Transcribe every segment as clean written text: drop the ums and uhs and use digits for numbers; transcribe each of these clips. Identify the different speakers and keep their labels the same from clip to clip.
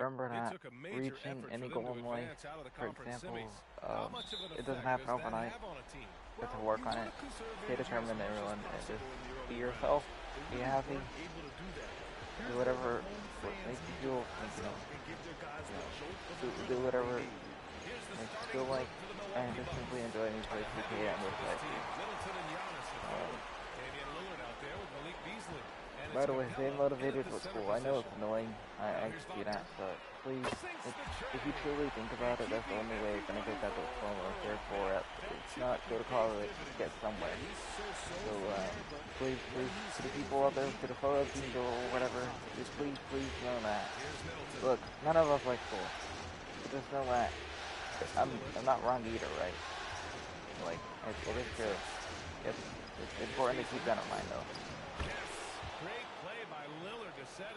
Speaker 1: remember that reaching any goal in life, for example, it doesn't happen overnight. You have to work on it, stay determined, everyone, and just be yourself, be happy, do whatever makes you feel, do whatever makes you feel like, and just simply enjoy me play 2K and with life. By the way, staying motivated was cool. I know it's annoying, I can see that, but please, if you truly think about it, that's the only way you're gonna get that diploma. Therefore, it's not go to college, get somewhere. So, please, to the people out there, to the photo team or whatever, just please know that. Look, none of us like school. Just know that. I'm not wrong either, right? Like, it is true. It's important to keep that in mind, though.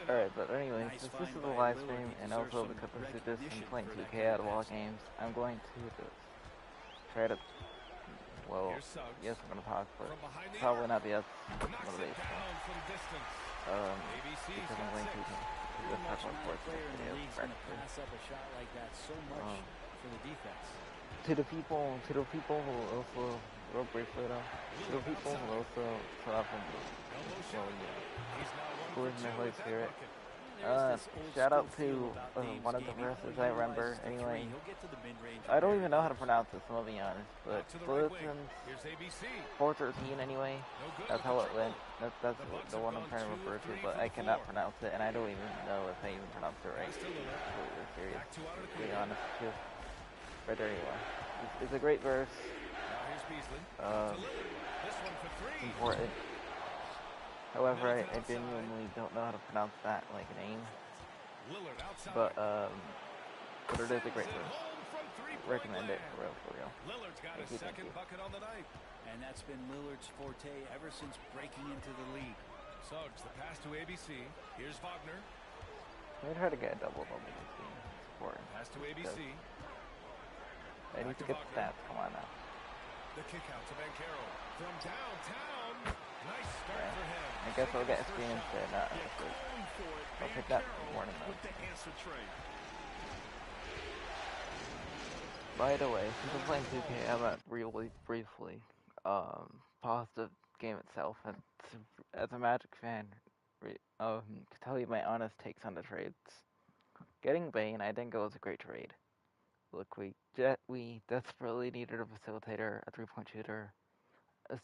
Speaker 1: Alright, but anyways, since this is a live stream, and also because this is playing 2K at Allagesgaming, I'm going to just try to, well, yes, I'm going to talk, but probably not the motivation. Because I'm going to just talk about sports videos, practically. To the people who also, real briefly though, to the people who also saw from who is my Holy Spirit. Shout out to one of the verses I remember. Anyway, I don't even know how to pronounce this, I'll be honest, but Philippians 4:13 anyway. That's how it went. That's the one I'm trying to refer to, but I cannot pronounce it, and I don't even know if I even pronounced it right. Completely serious, to be honest with you. Right there you are. It's a great verse. Important. However, I genuinely don't know how to pronounce that like name. But it is a great verse. Recommend it for real. Thank you.
Speaker 2: And that's been Lillard's forte ever since breaking into the league. Suggs, the pass to ABC. Here's Wagner.
Speaker 1: Let me try to get a double this game. It's important.
Speaker 2: Pass to ABC.
Speaker 1: I need to get the stats. Come on now.
Speaker 2: The kick out to Bancaro from downtown. Nice start for him.
Speaker 1: I guess I'll get a screen instead. I'll pick that morning though. By the way, since I'm playing 2K, I'm not really briefly pause the game itself. And as a Magic fan, to tell you my honest takes on the trades. Getting Bane, I think it was a great trade. Look, we desperately needed a facilitator, a three-point shooter,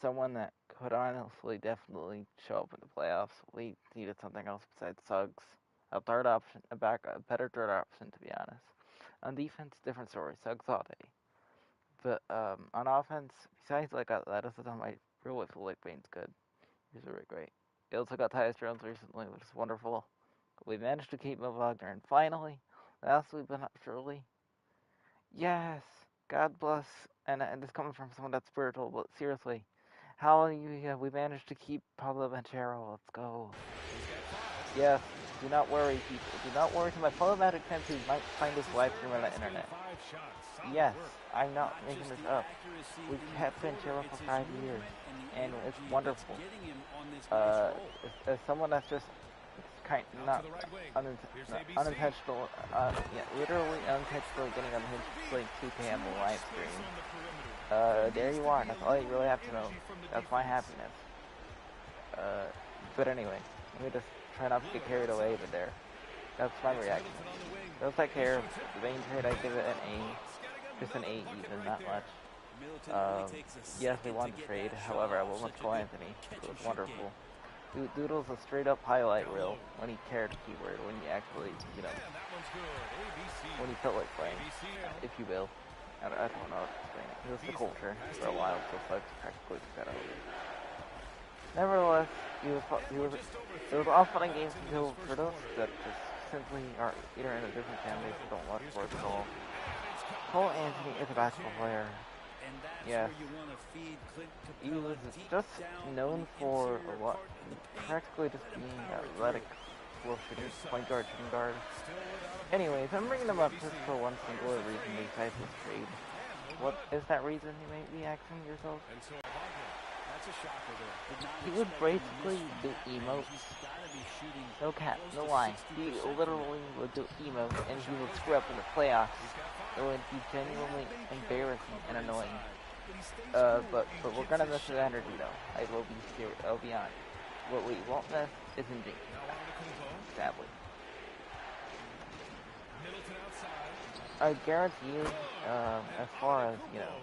Speaker 1: someone that could honestly definitely show up in the playoffs. We needed something else besides Suggs. A third option, a better third option, to be honest. On defense, different story. Suggs all day. But on offense, besides like athleticism, I really feel like Bane's good. He's really great. He also got Tyus Jones recently, which is wonderful. We managed to keep Wagner, and finally, lastly but not surely, yes, God bless, and this coming from someone that's spiritual, but seriously, hallelujah, we managed to keep Pablo Banchero. Let's go. Yes, do not worry, people. Do not worry to my fellow Magic fans who might find this live stream on the internet. Yes, I'm not making this up. We've kept Banchero for 5 years, and it's wonderful. As someone that's just not unintentional, literally unintentionally getting unhinged playing 2K on the live stream. There you are. That's all you really have to know. That's my happiness. But anyway, let me just try not to get carried away with there. That's my reaction. Those I care. The Bane trade, I give it an A. Just an A even, not much. Yes, we won the trade. However, I will let Cole Anthony. It was wonderful. Doodle's a straight up highlight reel when he cared keyword, when he actually, when he felt like playing, if you will. I don't know how to explain it. It was the culture for a while, so Suggs practically took that over. Nevertheless, it was all fun and games until for those that just simply are either in a different fan base or don't watch sports at all. Cole Anthony is a basketball player. Yes. He was just known for a lot, practically just being athletic, slow shooter, point guard, shooting guard. Anyways, I'm bringing them up just for one singular reason besides this trade. What is that reason, you may be asking yourself? He would basically do emotes No cap, no lie. He literally will do emo and he will screw up in the playoffs. It would be genuinely embarrassing and annoying. But we're gonna miss his energy though. I will be serious. I'll be honest. What we won't miss is Jinx. Sadly. I guarantee you, as far as, you know,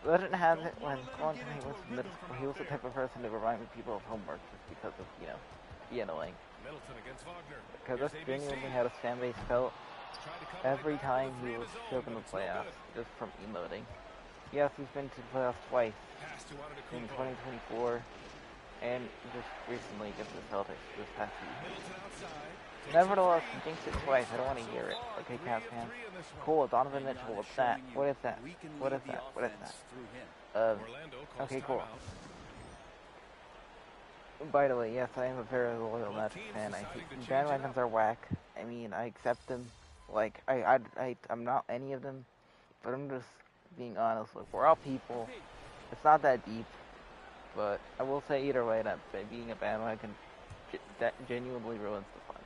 Speaker 1: Legend has it when Quantum was middle school, he was the type of person to remind people of homework just because of, you know, be annoying. Because this genuinely had a fan base felt every time he was choking the playoffs, just from emoting. Yes, he's been to the playoffs twice, in 2024, and just recently against the Celtics this past season. Nevertheless, he jinxed it twice. I don't want to hear it. Okay, Cavs fans. Cool, Donovan Mitchell. What's that? What is that? What is that? What is that? Okay, cool. By the way, yes, I am a very loyal Magic fan. I think bandwagons are whack. I mean, I accept them. Like, I'm not any of them, but I'm just being honest. Like, we're all people. It's not that deep, but I will say either way that being a bandwagon that genuinely ruins the fun.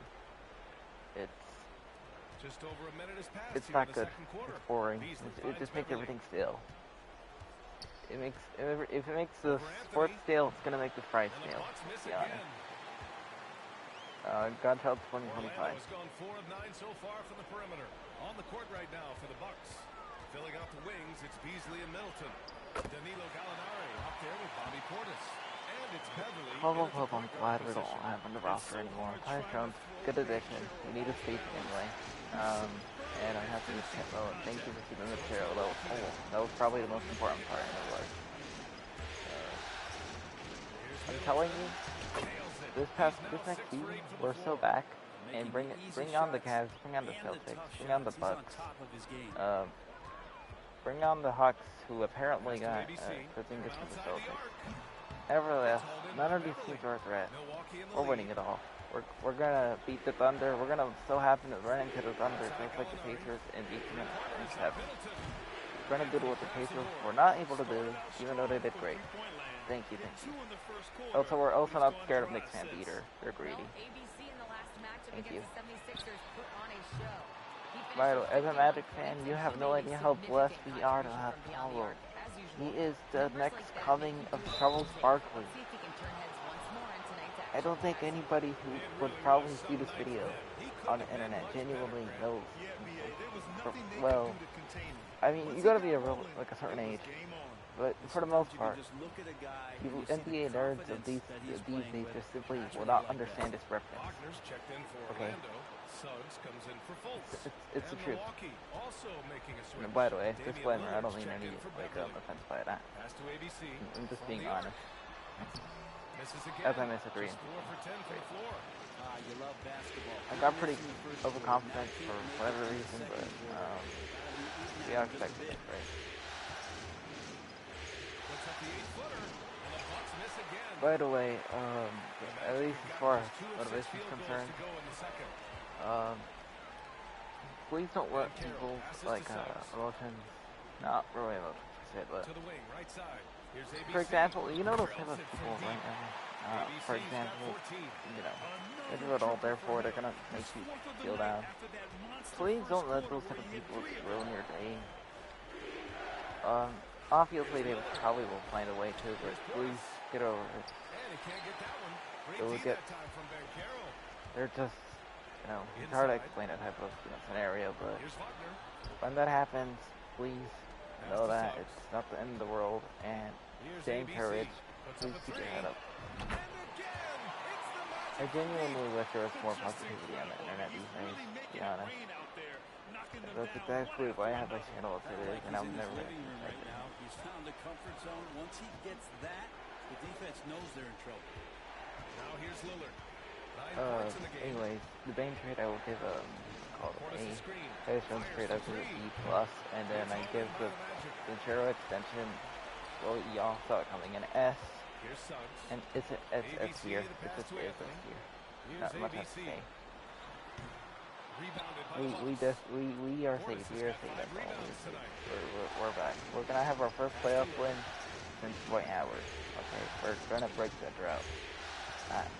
Speaker 1: It's not good. It's boring. It just makes everything stale. If it makes the sports stale, it's gonna make the fries stale. To be honest. Godchild 2025.
Speaker 2: Gone 4 of 9 so far from the perimeter. On the court right now for the Bucks. Filling out the wings, it's Beasley and Middleton. Danilo Gallinari up there with Bobby Portis. And it's Beverly.
Speaker 1: I'm glad we don't have him on the roster anymore. Tyus Jones, good addition. We need a space anyway. And I have to just thank you for keeping the material. That was cool. That was probably the most important part in the work. I'm telling you, this next season, we're so back. And bring on the Cavs, bring on the Celtics, bring on the Bucks. Bring on the Hawks, who apparently got Porzingis from the Celtics. Nevertheless, none of these teams are a threat. We're winning it all. We're gonna beat the Thunder. We're gonna so happen to run into the Thunder just like the Pacers and beat them in 7. We're gonna do what the Pacers were not able to do, even though they did great. Thank you. Also, we're also not scared of Knicks fans either. They're greedy. Thank you. Vital, as a Magic fan, you have no idea how blessed we are to have Paolo. He is the next coming of Charles Barkley. I don't think anybody who would probably see this video on the internet genuinely knows. Well, I mean, you gotta be a certain age. But for the most part, people, NBA nerds of these days just simply will not understand this reference. Okay? It's the truth. And by the way, disclaimer, I don't mean any offense by that. I'm just being honest. As I misagree. I got pretty overconfident for whatever reason, but we are expecting it, right? By the way, at least as far as motivation is concerned, please don't let people like emotions, not really emotions per se, but for example, you know those type of people right now. For example, you know, they do it all, therefore they're gonna make you feel down. Please don't let those type of people ruin your day. Obviously, they probably will find a way to, but please get over it. It will get. They're just, you know, it's hard to explain that type of scenario, but when that happens, please know that it's not the end of the world, and stay encouraged. Please keep your head up. I genuinely wish there was more positivity on the internet these days, to be honest. That's exactly why I have my channel up today, and I'm never going to expect it.
Speaker 2: He's found a comfort zone. Once he gets that, the defense knows they're in trouble. Now here's Lillard.
Speaker 1: Anyways, the Bane trade I will give called an A. Tyus Jones trade I give an B+, and then I give the Jero extension, well, y'all saw it coming in, S. And it's S here. It's S here. Not much else to say. We are safe. We are safe. That's all. We're back. We're gonna have our first playoff win since Dwight Howard. Okay, we're gonna break that drought.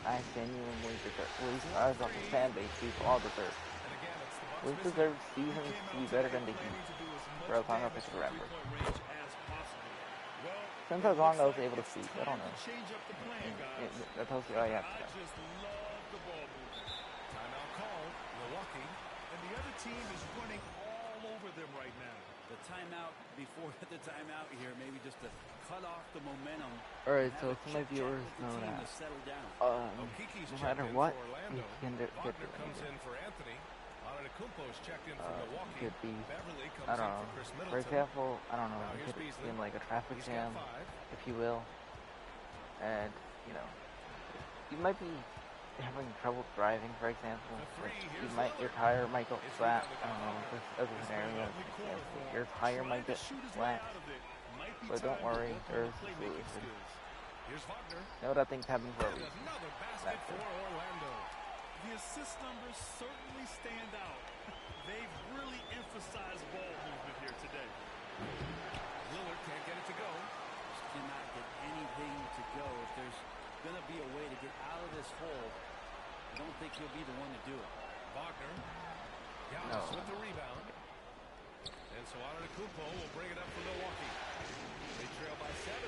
Speaker 1: I genuinely deserve. As a fan base, we've all deserved. We deserve seasons to be better than the Heat for as long as I can remember. Since as long as I was able to speak, I don't know. That tells you all you have to know.
Speaker 2: Timeout call, Milwaukee, and the other team is running all over them right now. The timeout before the timeout here, maybe just to cut off the momentum.
Speaker 1: Alright, so some of my viewers know that no matter what, you can get the anything. Could be, I don't know, for example, I don't know, it could be in like a traffic jam, if you will, and, you know, you might be having trouble driving, for example, like your tire might go flat, I don't know, just as a scenario, your tire might get flat, but don't worry, there's a solution. Know that things happen for a reason.
Speaker 2: The assist numbers certainly stand out. They've really emphasized ball movement here today. Lillard can't get it to go. Just cannot get anything to go. If there's going to be a way to get out of this hole, I don't think he'll be the one to do it. Wagner. Giannis with the rebound. And so Antetokounmpo will bring it up for Milwaukee. They trail by 7.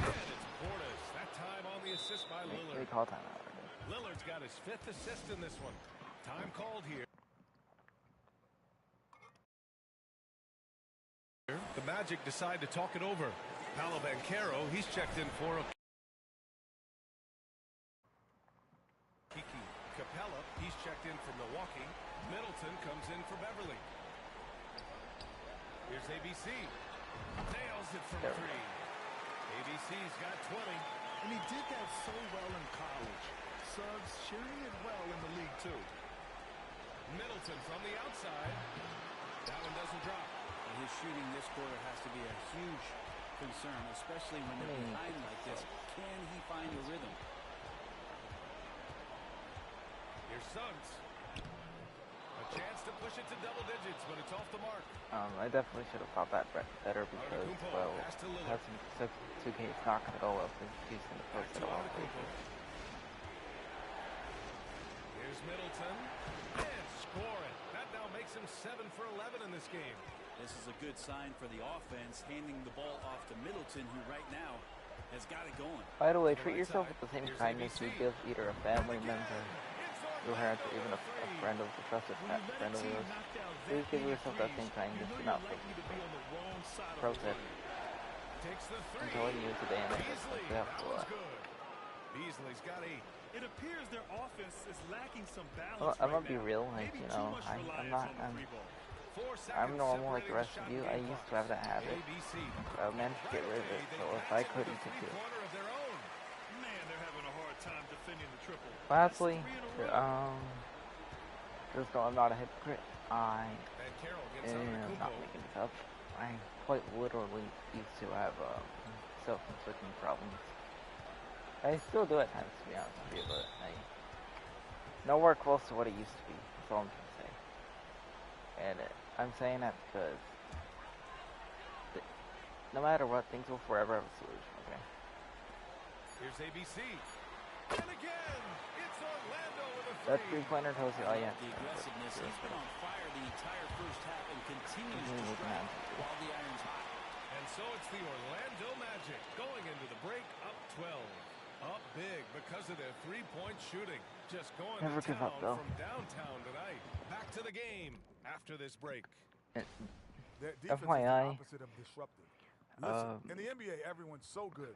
Speaker 2: And it's Portis. That time on the assist by Lillard.
Speaker 1: They call timeout.
Speaker 2: Lillard's got his 5th assist in this one. Time called here. The Magic decide to talk it over. Paolo Banchero, he's checked in for a Kiki Capella, he's checked in for Milwaukee. Middleton comes in for Beverly. Here's ABC. Nails it from 3. ABC's got 20. And he did that so well in college. Suggs sharing it well in the league, too. Middleton from the outside. That one doesn't drop. And his shooting this quarter has to be a huge concern, especially when they're behind like this. Can he find a rhythm? Here's Suggs. A chance to push it to double digits, but it's off the mark.
Speaker 1: I definitely should have thought that better because, well, passing 2K is not going to go well since he's going to post it all.
Speaker 2: Here's Middleton. And score it. That now makes him 7 for 11 in this game. This is a good sign for the offense, handing the ball off to Middleton, who right now has got it going.
Speaker 1: By the way, treat yourself with the same kindness you give either a family member, your parents, or even a friend of a trusted friend of yours. Please give yourself that same kindness. Do not pro tip. Enjoy the use of the analytics like you have to.
Speaker 2: Beasley's got 8. It appears their offense is lacking some balance.
Speaker 1: Well, I'm gonna be real, like, you know, I'm normal like the rest of you. I used to have that habit. I managed to get rid of it, so if I couldn't, you could. Lastly, just know I'm not a hypocrite. I am not making this up. I quite literally used to have self-inflicting problems. I still do at times, to be honest with you, but nowhere close to what it used to be. That's all I'm trying to say. And I'm saying that because no matter what, things will forever have a solution, okay?
Speaker 2: Here's ABC. And again, it's Orlando with a 3.
Speaker 1: That 3-pointer tells you all you have to do.
Speaker 2: The aggressiveness has been on fire the entire first half and continues to try while the iron's hot. And so it's the Orlando Magic going into the break up 12. Up big because of their 3-point shooting. Just going
Speaker 1: Never
Speaker 2: to
Speaker 1: give
Speaker 2: town
Speaker 1: up, though.
Speaker 2: from downtown tonight. Back to the game after this break.
Speaker 1: FYI,
Speaker 3: in the NBA, everyone's so good.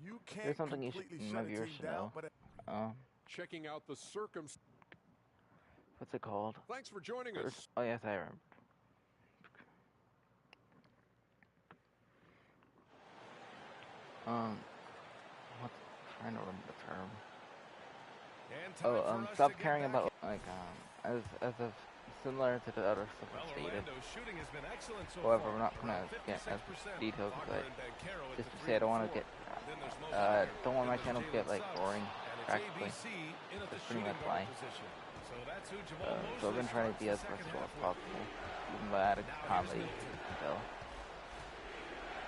Speaker 3: You can't
Speaker 1: there's something you should, my
Speaker 3: shut a
Speaker 1: viewers
Speaker 3: team
Speaker 1: should
Speaker 3: down,
Speaker 1: know.
Speaker 4: Checking out the circumstances.
Speaker 1: What's it called?
Speaker 4: Thanks for joining us.
Speaker 1: Oh yes, I remember. What's trying to remember the term? Stop caring about like as of similar to the other stuff I stated. However, we're not gonna get as detailed as just to say I don't want to get don't want my channel to get like boring practically. That's pretty much why. So I've been trying to be as versatile as possible, even by adding comedy. So.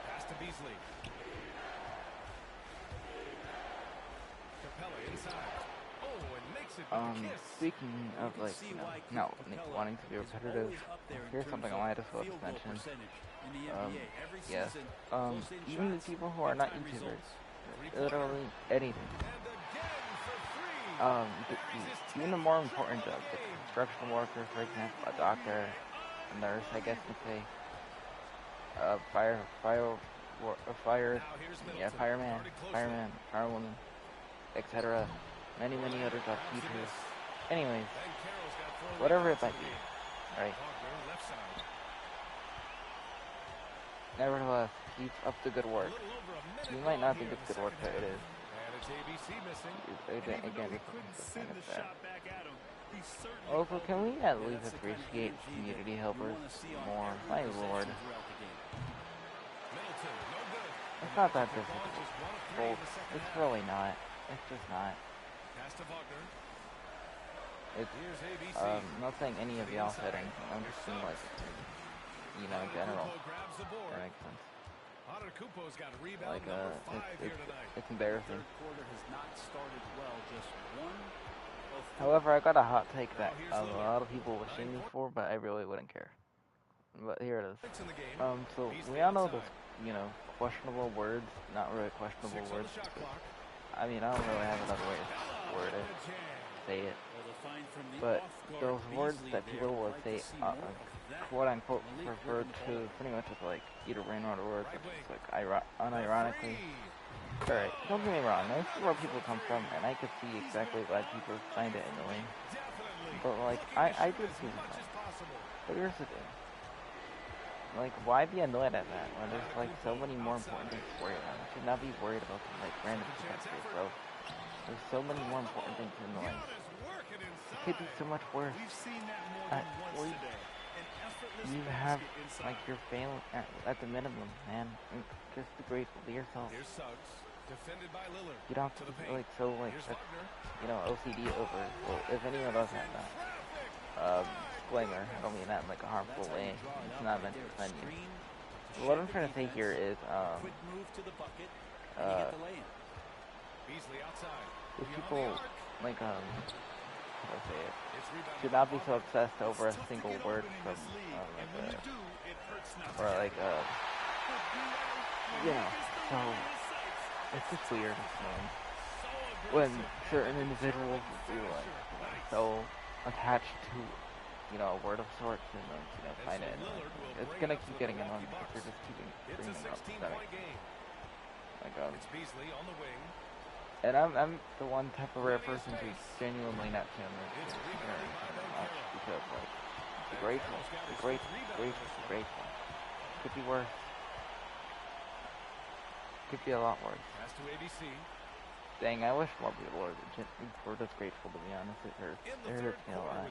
Speaker 2: Pass to Beasley.
Speaker 1: Speaking of, like, not wanting to be repetitive, here's something I might as well just mention. Yes, even the people who are not YouTubers, literally anything. Even the more important jobs, like a construction worker, for example, a doctor, a nurse, I guess you'd say, fireman, firewoman, etc. Many other jobs, teachers. Anyways, whatever it might be, right? Nevertheless, keep up the good work. You might not think it's good work, but it is. Again, it's kind of sad. Also, can we at least appreciate community helpers more? My lord. It's not that difficult. It's really not. It's just not. It's, not saying any of y'all said anything. I'm just saying, like, in general. That makes sense. Like, it's embarrassing. However, I got a hot take that a lot of people will shame me for, but I really wouldn't care. But here it is. So we all know those, questionable words, not really questionable words. I mean, I don't really have another way to word it, say it. But those words that people will say, quote unquote, refer to pretty much as like either rainwater words or just like unironically. Alright, don't get me wrong, this is where people come from, and I could see exactly why people find it annoying. But like, I do see it. But here's the thing. Like, why be annoyed at that when there's like so many more important things to worry about? You should not be worried about some like random shit, bro. There's so many more important things in life. It could be so much worse. You have like your family at the minimum, man. And just be grateful to yourself. You don't have to be like so like OCD over. Well, if anyone does have that, disclaimer. I don't mean that in like a harmful way. It's not meant to offend you. What I'm trying to say here is if people like how do I say it? Should not be so obsessed over a single word from so it's just weird, when certain individuals do like so attached to a word of sorts and then find it annoying. It's gonna keep getting annoying because they're just keeping bringing it up. And I'm the one type of rare person who's genuinely not feeling because like grateful. Could be worse. Could be a lot worse. Dang, I wish more people were just grateful, to be honest. It hurts. It hurts me a lot.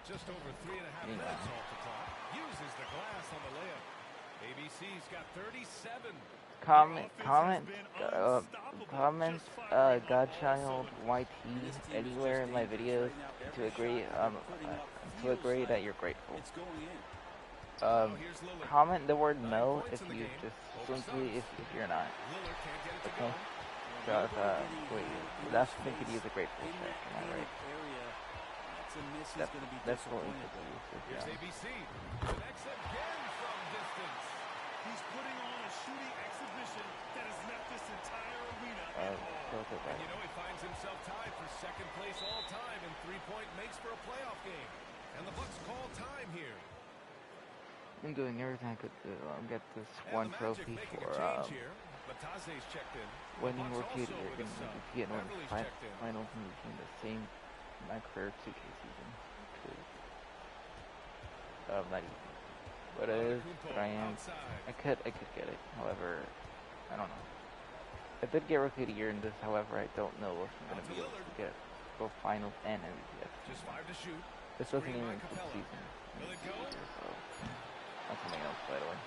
Speaker 1: Comment, Godchild YT anywhere in my videos to agree that you're grateful. Comment the word no if you just simply if you're not. Okay? So that's what you could use a grateful check, am I right? That's what we could use.
Speaker 2: Here's ABC. Connects again from distance. He's putting on a shooting exhibition that has left this entire arena in awe. And he finds himself tied for second place all time in three-point makes for a playoff game. And the Bucks call time here.
Speaker 1: I'm doing everything I could to get this one trophy for winning Rookie of the Year. Getting one final from the same Mycareer 2K season. Not even. But it is, but I am. I could get it. However, I don't know. I did get Rookie of the Year in this. However, I don't know if I'm gonna be able to get both finals and MVP. This doesn't even include season. So that's something else, by the way.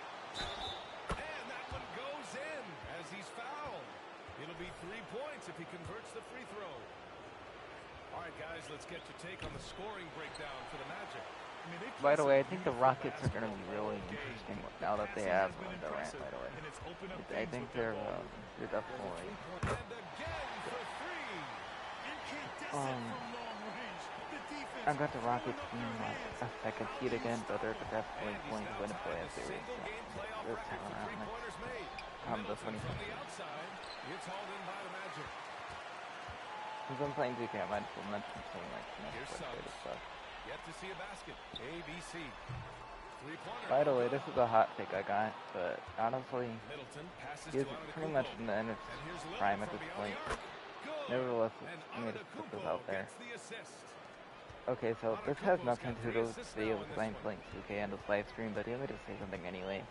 Speaker 2: And that one goes in as he's fouled. It'll be 3 points if he converts the free throw. All right, guys, let's get your take on the scoring breakdown for the Magic.
Speaker 1: By the way, I think the Rockets are going to be really interesting now that they have Durant, by the way. I think they're definitely I got the Rockets in like a second seed again, but they're definitely going to win a playoff series this time around. The 2015. Since I'm playing 2K, I might as well mention some like next stuff.
Speaker 4: Yet to see a basket. ABC.
Speaker 1: By the way, this is a hot take I got, but honestly, he's pretty much in the end of his prime at this point. Nevertheless, I'm going to put this out there. Okay, so this has nothing to do with the video because I'm playing 2K on this live stream, but let me just say something anyway.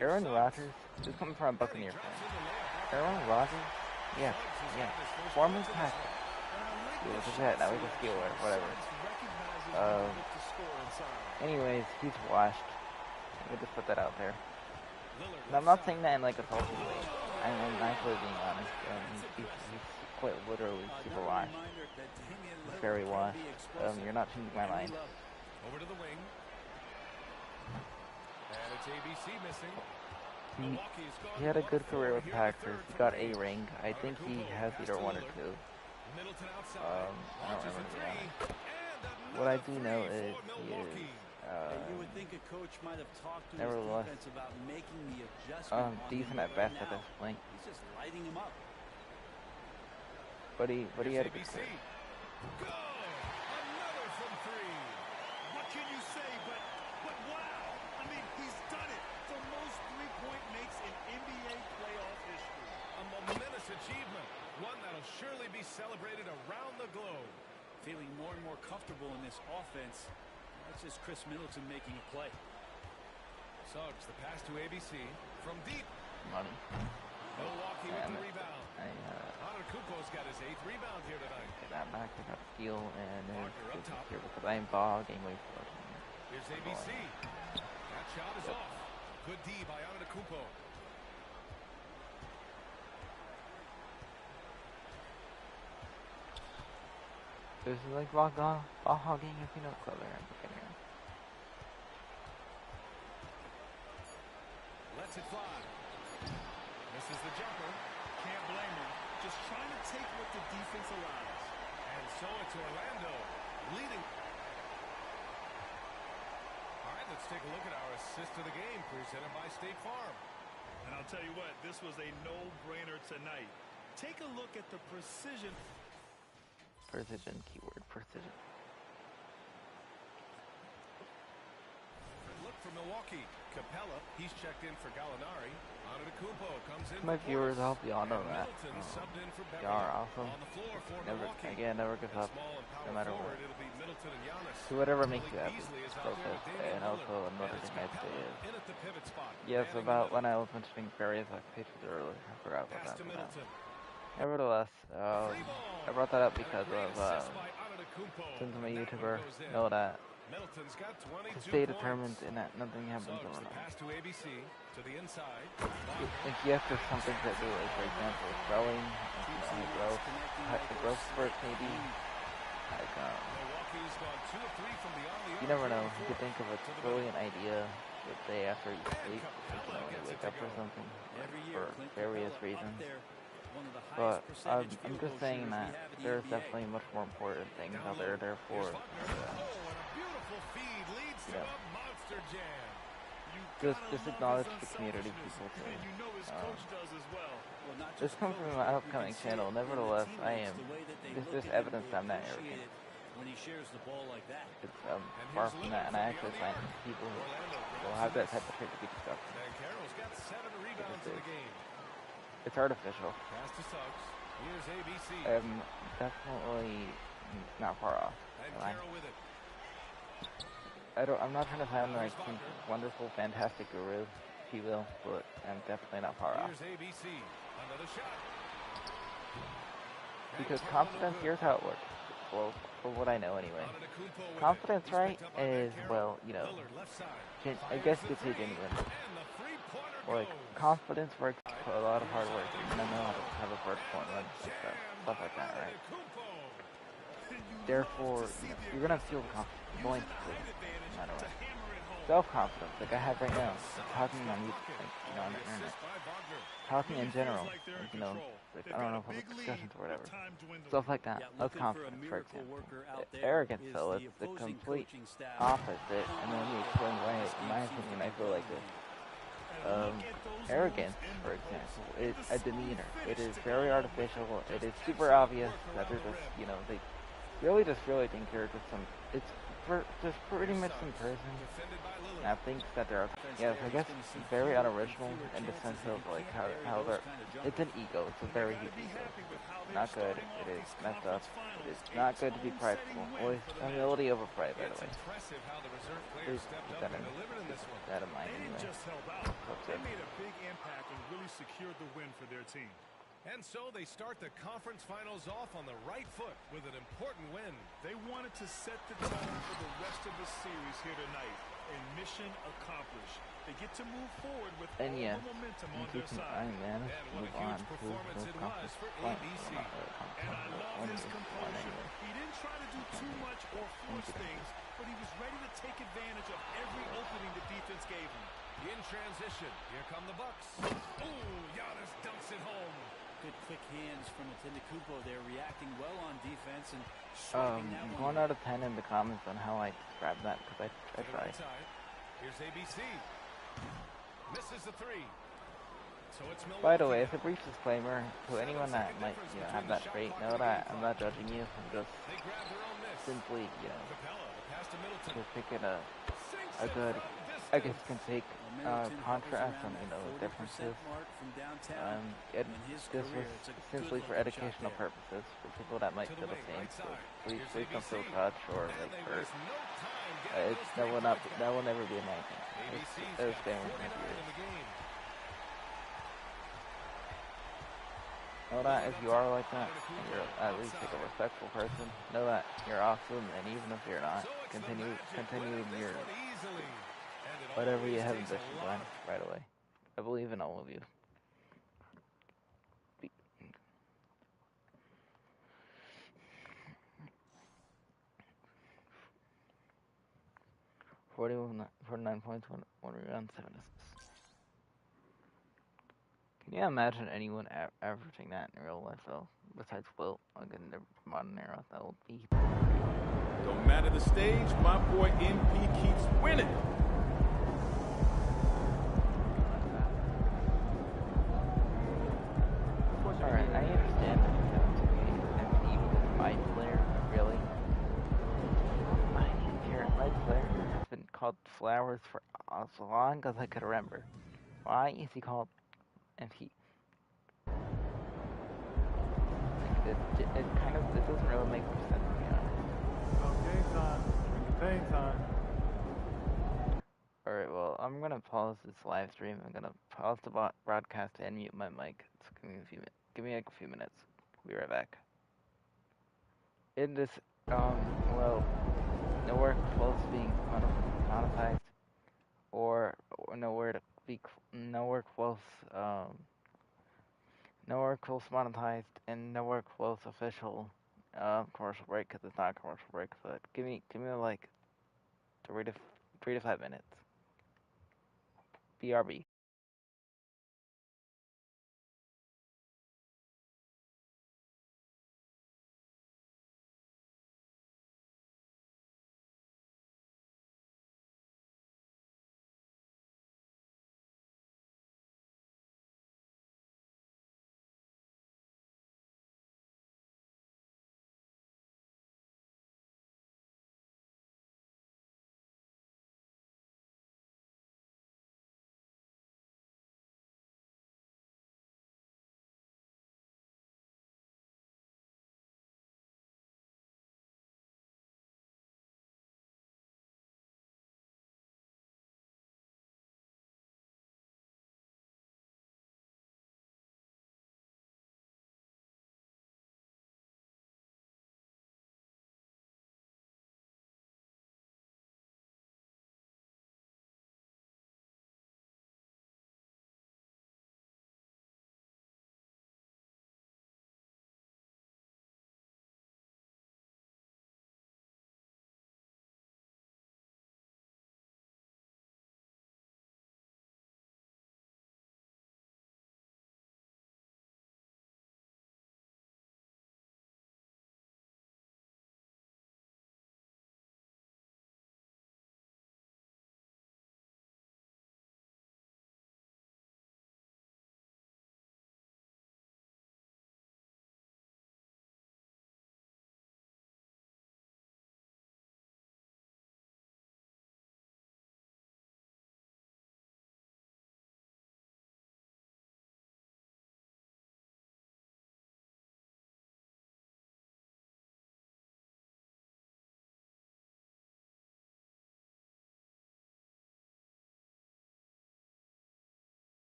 Speaker 1: Aaron Rodgers, this is coming from a Buccaneer fan. Aaron Rodgers? Yeah. Former Packer. He was a Jet, now he's a Steeler, whatever. Anyways, he's washed. Let me just put that out there. And I'm not saying that in like a salty way. I'm actually being honest. He's quite literally super washed. He's very washed. You're not changing my mind.
Speaker 4: Over to the wing. And it's ABC missing.
Speaker 1: He had a good career with the Packers. He got a ring. I think he has either one or two. I don't remember to be honest. What I do know is he is nevertheless decent at best at this point. But he had a good career.
Speaker 2: Another from three. What can you say but wow? I mean, he's done it. The most three-point makes in NBA playoff history.
Speaker 4: A momentous achievement. One that'll surely be celebrated around the globe.
Speaker 2: Feeling more and more comfortable in this offense. That's just Chris Middleton making a play.
Speaker 4: Suggs, the pass to ABC from deep.
Speaker 1: Money.
Speaker 4: Milwaukee with the rebound. Antetokounmpo's got his 8th rebound here tonight.
Speaker 1: Get that back, I got steal, and it's here because I'm bogging way for it.
Speaker 4: Here's ABC. That shot is off. Good D by Antetokounmpo.
Speaker 1: This is like ball hogging if you know clever.
Speaker 4: Lets it fly. Misses the jumper.
Speaker 2: Can't blame him. Just trying to take what the defense allows.
Speaker 4: And so it's Orlando leading. All right, let's take a look at our assist of the game presented by State Farm.
Speaker 2: And I'll tell you what, this was a no-brainer tonight. Take a look at the precision.
Speaker 1: Precision, keyword, precision.
Speaker 4: Look for Milwaukee. Capella, he's checked in for Gallinari. Antetokounmpo comes in.
Speaker 1: My viewers, I hope you all know that. Y'all are awesome. Never gives up, no matter what. Do whatever makes you happy. And also another thing I'd say is, yes, about when I was mentioning various occupations earlier, I forgot about that. Nevertheless, I brought that up because of, since I'm a YouTuber, know that to stay determined and that nothing happens overnight. If you have to something to do, like for example, growing, growth spurt maybe, like, you never know, you could think of a brilliant idea the day after you sleep, when you wake up or something, for various reasons. But I'm just saying that there's definitely much more important things out there, therefore, just acknowledge the community people too. This comes from my upcoming channel. Nevertheless, there's evidence that I'm not arrogant. It's far from that, and I actually find people who will have that type of trait to be disgusting. It's artificial. I'm definitely not far off. I'm not trying to sound like some wonderful, fantastic guru, if you will, but I'm definitely not far off. Because confidence, here's how it works. Well, for what I know anyway. Confidence, right, is, well, you know, I guess you could say genuine. Like, confidence works for a lot of hard work. You know how to have a first point run and stuff like that, right? Therefore, you're gonna feel confident, going to feel, no matter what. self-confidence like I have right now, like talking on YouTube, like, you know, on the internet, talking in general, like, you know, like, I don't know, public discussions or whatever, stuff like that. That's confidence, for example. Arrogance, though, it's the complete opposite, and let me explain why, in my opinion, I feel like this. Arrogance, for example, is a demeanor. It is very artificial. It is super obvious that they're just, you know, they really think you're just some, it's just pretty much some person that thinks that they're, yes, I guess very unoriginal in the sense of, like, how they're, it's an ego. It's a very huge ego. Not good. It is messed up. It is not good to be prideful. Always humility over pride, by the way. Please keep that in mind anyway.
Speaker 2: They made a big impact and really secured the win for their team.
Speaker 4: And so they start the conference finals off on the right foot with an important win.
Speaker 2: They wanted to set the tone for the rest of the series here tonight, and mission accomplished. They get to move forward with all the momentum on their side.
Speaker 4: And what a huge performance it was for ABC.
Speaker 2: And I love his composure. He didn't try to do too much or force things, but he was ready to take advantage of every opening the defense gave him.
Speaker 4: In transition, here come the Bucks. Oh, Giannis dunks it home.
Speaker 5: Good quick hands from Antetokounmpo there, reacting well on defense and swiping that one.
Speaker 1: 1 out of 10 in the comments on how I describe that, because I tried.
Speaker 4: Here's ABC. Misses the three. So it's Milwaukee.
Speaker 1: By the way, as a brief disclaimer to anyone that might, you know, have that trait, know that I'm not judging you. I'm just simply, you know, just picking a good, I guess you can take contrast and, you know, differences. This was simply for educational purposes for people that might feel the same. So please don't feel touched or like hurt. That will never be a my thing. It's family from here. Know that if you are like that, and you're at least like a respectful person, know that you're awesome, and even if you're not, continue your whatever you have ambitions on right away. I believe in all of you. 49 points, 1 rebound, 7 assists. Can you imagine anyone averaging that in real life, though? Besides Wilt, like in the modern era, that will be.
Speaker 6: Don't matter the stage, my boy MP keeps winning.
Speaker 1: Alright, I understand that you have to be an even my player, really. My player has been called Flowers for as long as I could remember. Why is he called MP? It doesn't really make much sense, to be honest.
Speaker 3: Game time. Game time.
Speaker 1: Alright, well, I'm gonna pause this live stream. I'm gonna pause the broadcast and mute my mic. It's gonna be a few minutes. Give me like a few minutes. We'll be right back. In this, well, nowhere close to being monetized, or nowhere close monetized, and nowhere close official commercial break, because it's not a commercial break. But give me like 3 to 5 minutes. BRB.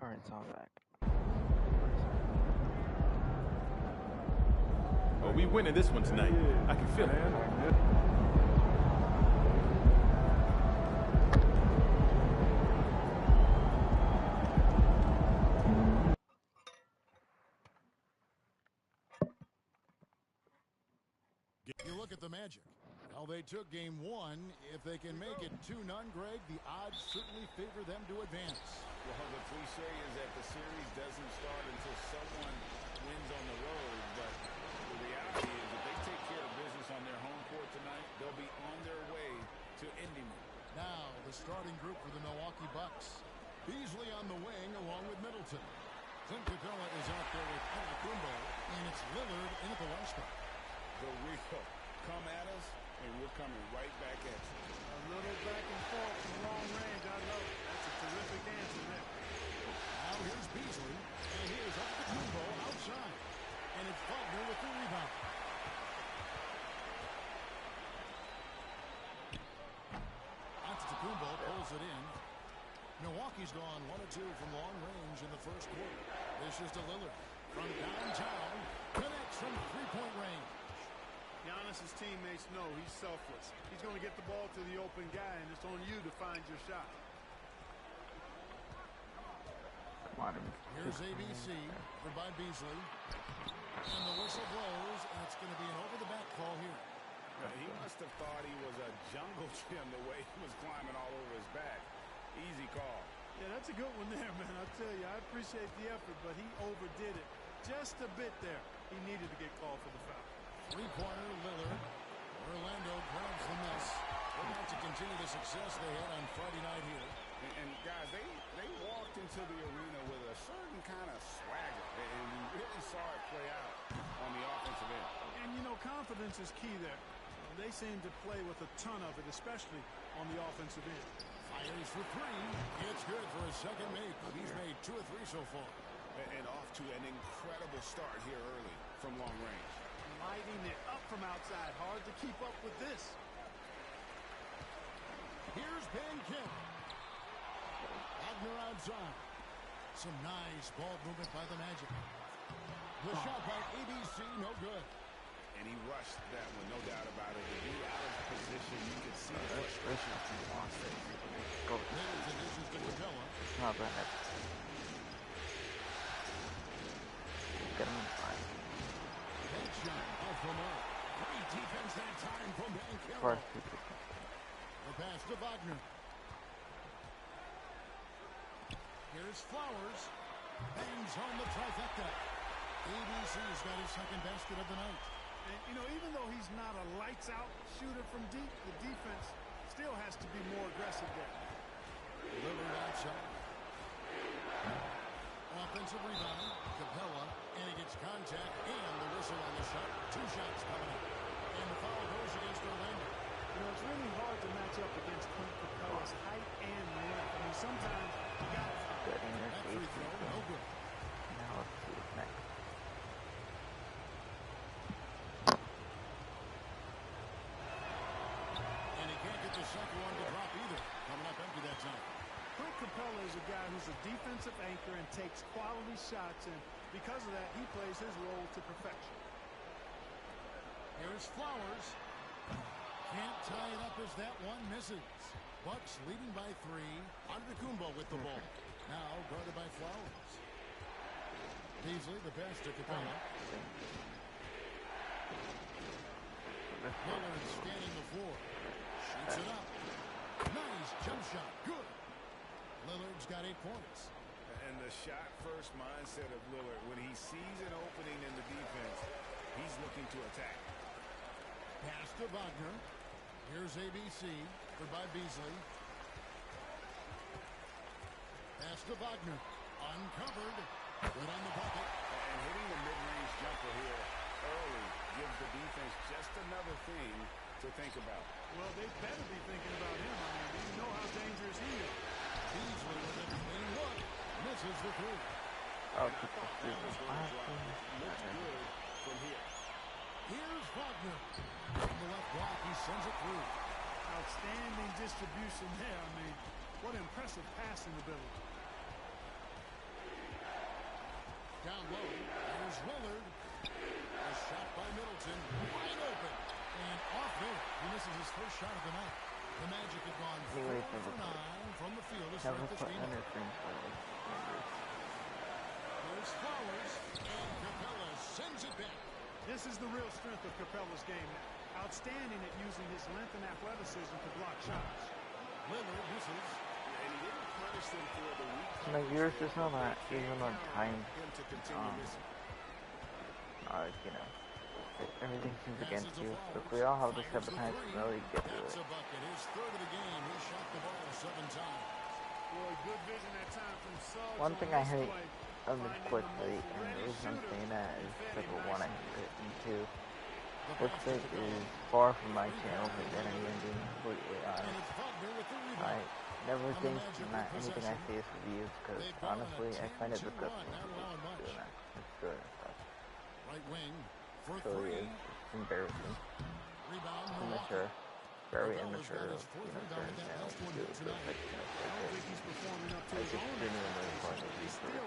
Speaker 1: Current's on back.
Speaker 6: Oh, we winning this one tonight. I can feel it.
Speaker 7: You look at the Magic. How they took game one. If they can make it 2-0, Greg, the odds certainly favor them to advance.
Speaker 4: Well, the cliche is that the series doesn't start until someone wins on the road, but the reality is if they take care of business on their home court tonight, they'll be on their way to ending it.
Speaker 7: Now, the starting group for the Milwaukee Bucks. Beasley on the wing along with Middleton. Clint Capella is out there with Antetokounmpo, and it's Lillard in at the one spot.
Speaker 4: The real come at us, and we're coming right back at you.
Speaker 2: A little back and forth from long range. I love it. That's a terrific answer there.
Speaker 7: Now here's Beasley, and here's Antetokounmpo outside. And it's Wagner with the rebound. Antetokounmpo pulls it in. Milwaukee's gone 1 of 2 from long range in the first quarter. This is to Lillard. From downtown, connects from three-point range.
Speaker 2: Giannis's teammates know he's selfless. He's going to get the ball to the open guy, and it's on you to find your shot.
Speaker 7: Here's ABC for by Beasley. And the whistle blows, and it's going to be an over-the-back call here.
Speaker 4: He must have thought he was a jungle gym the way he was climbing all over his back. Easy call.
Speaker 2: Yeah, that's a good one there, man. I tell you, I appreciate the effort, but he overdid it just a bit there. He needed to get called for the foul.
Speaker 7: Three-pointer, Lillard. Orlando grabs the miss. They're going to continue the success they had on Friday night here.
Speaker 4: And guys, they walked into the arena with a certain kind of swagger, and we really saw it play out on the offensive end.
Speaker 2: And, you know, confidence is key there. They seem to play with a ton of it, especially on the offensive end.
Speaker 7: Fires for three. It's good for a second make. He's made 2 of 3 so far.
Speaker 4: And off to an incredible start here early from long range.
Speaker 2: Lighting it up from outside. Hard to keep up with this.
Speaker 7: Here's Ben Kemp. Wagner outside. Some nice ball movement by the Magic. The shot by ABC, no good.
Speaker 4: And he rushed that one, no doubt about it. To be out of position, you could see the frustration if he wants it.
Speaker 7: Middleton dishes to Capella.
Speaker 1: Not bad. Get him inside.
Speaker 7: Headshot off the mark. Great defense that time from Ben Kemp.
Speaker 1: First,
Speaker 7: The pass to Wagner. Here's Flowers. Bangs home the trifecta. ABC's got his second basket of the night.
Speaker 2: And, you know, even though he's not a lights-out shooter from deep, the defense still has to be more aggressive there.
Speaker 7: Lillard outside. Offensive rebound. Capella. And he gets contact and the whistle on the shot. 2 shots coming up. And the foul goes against Orlando.
Speaker 2: You know, it's really hard to match up against Clint Capella's height and length. I mean, sometimes you got to foul.
Speaker 7: That free throw, no good.
Speaker 1: now let's see what's next.
Speaker 7: And he can't get the second one to drop either. Coming up empty that time.
Speaker 2: Clint Capella is a guy who's a defensive anchor and takes quality shots, and because of that, he plays his role to perfection.
Speaker 7: Here's Flowers. Can't tie it up as that one misses. Bucks leading by 3. Antetokounmpo with the ball. Now guarded by Flowers. Beasley, the pass to Capella. Lillard scanning the floor. Shoots it up. Nice jump shot. Good. Lillard's got 8 points.
Speaker 4: And the shot-first mindset of Lillard, when he sees an opening in the defense, he's looking to attack.
Speaker 7: Pass to Wagner. Here's ABC for by Beasley. Pass to Wagner. Uncovered. Good on the bucket.
Speaker 4: And hitting the mid-range jumper here early gives the defense just another thing to think about.
Speaker 2: Well, they better be thinking about him. I mean, you know how dangerous he is.
Speaker 7: Beasley with a clean look. Misses the 3.
Speaker 1: Oh,
Speaker 4: Looks good from here.
Speaker 7: Here's Wagner. From the left block, he sends it through.
Speaker 2: Outstanding distribution there. I mean, what impressive passing ability.
Speaker 7: down low. There's Lillard. A shot by Middleton. Wide open. And off there. He misses his first shot of the night. The Magic have gone 4 for 9 from the field to start this game. There's Flowers. And Capella sends it back.
Speaker 2: This is the real strength of Capella's game. Outstanding at using his length and athleticism to block shots.
Speaker 7: Lillard misses.
Speaker 4: And he didn't punish them for the weak.
Speaker 1: Like yours is not that even on time. You know, everything seems against you. But we all have the 7 times to really get to it.
Speaker 7: His third of the game. He shot the ball 7 times.
Speaker 2: Boy, good vision that time from Suggs.
Speaker 1: One thing I hate of the quick rate, and the reason I'm saying that is because one, I hate it, and two, quick rate is far from my channel, but then I'm even being completely honest. I never think that anything I say is reviews, because honestly, I find it disgusting doing that. It's doing that stuff.
Speaker 7: Right wing for
Speaker 1: So it is. It's embarrassing. Immature. Very immature of, you know, certain channels to do those types of things like this. I just genuinely find it discouraging.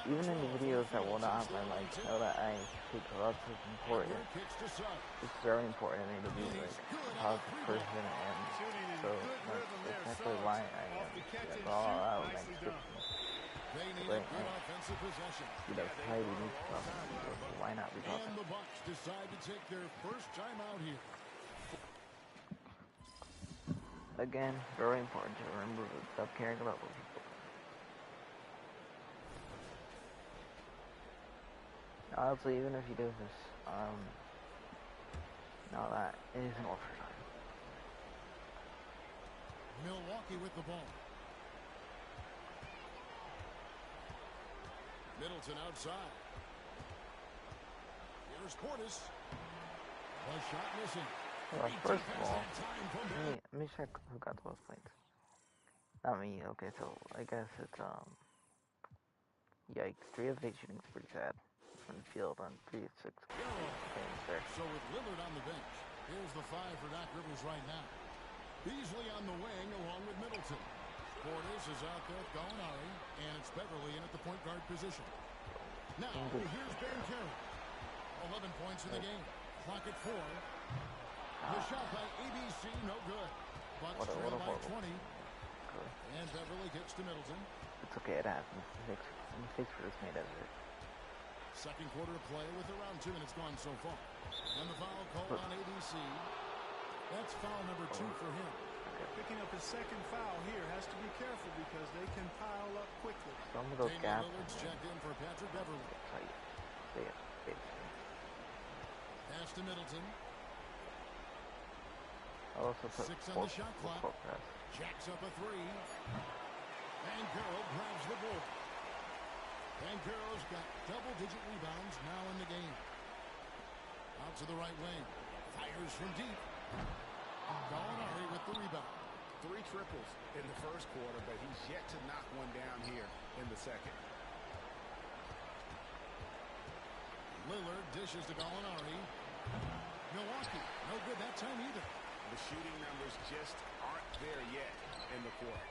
Speaker 1: Even in the videos that will not have my mic, know that I take lots of important. It's very important to me to be like a positive person, and so that's exactly why I am all out my description. But you know, try to be talking, so why not be talking?
Speaker 7: And the Bucks decide to take their first time out here.
Speaker 1: Again, very important to remember to stop caring about what people. Honestly, even if you do this, now that it is an overtime.
Speaker 7: Milwaukee with the ball. Middleton outside. Here's Portis. A shot missing.
Speaker 1: Well, first of all, let me check who got those points. Not me. Okay, so I guess it's yikes. 3 of 8 shooting is pretty sad. From the field on 3 of 6 games there.
Speaker 7: So with Lillard on the bench, here's the 5 for Doc Rivers right now. Beasley on the wing along with Middleton. Portis is out there with Gallinari, and it's Beverly in at the point guard position. Now, here's Ben Carey. 11 points in the game. Clock at 4. The shot by ABC, no good. Bucks trail by 20. And Beverly gets to Middleton.
Speaker 1: It's okay, it happens. Mistakes were just made of it.
Speaker 7: Second quarter of play with around 2 minutes gone so far. And the foul called on ABC. That's foul number 2 for him.
Speaker 2: Picking up his second foul here, has to be careful because they can pile up quickly.
Speaker 1: Some of those gaps.
Speaker 7: Lillard's checked in for Patrick Beverly. Pass to Middleton.
Speaker 1: Also put
Speaker 7: 6 on the shot clock. Jacks up a 3. Banchero grabs the board. Banchero's got double-digit rebounds now in the game. Out to the right wing. Fires from deep. Gallinari with the rebound.
Speaker 4: 3 triples in the first quarter, but he's yet to knock one down here in the second.
Speaker 7: Lillard dishes to Gallinari. Milwaukee, no good that time either.
Speaker 4: The shooting numbers just aren't there yet in the quarter.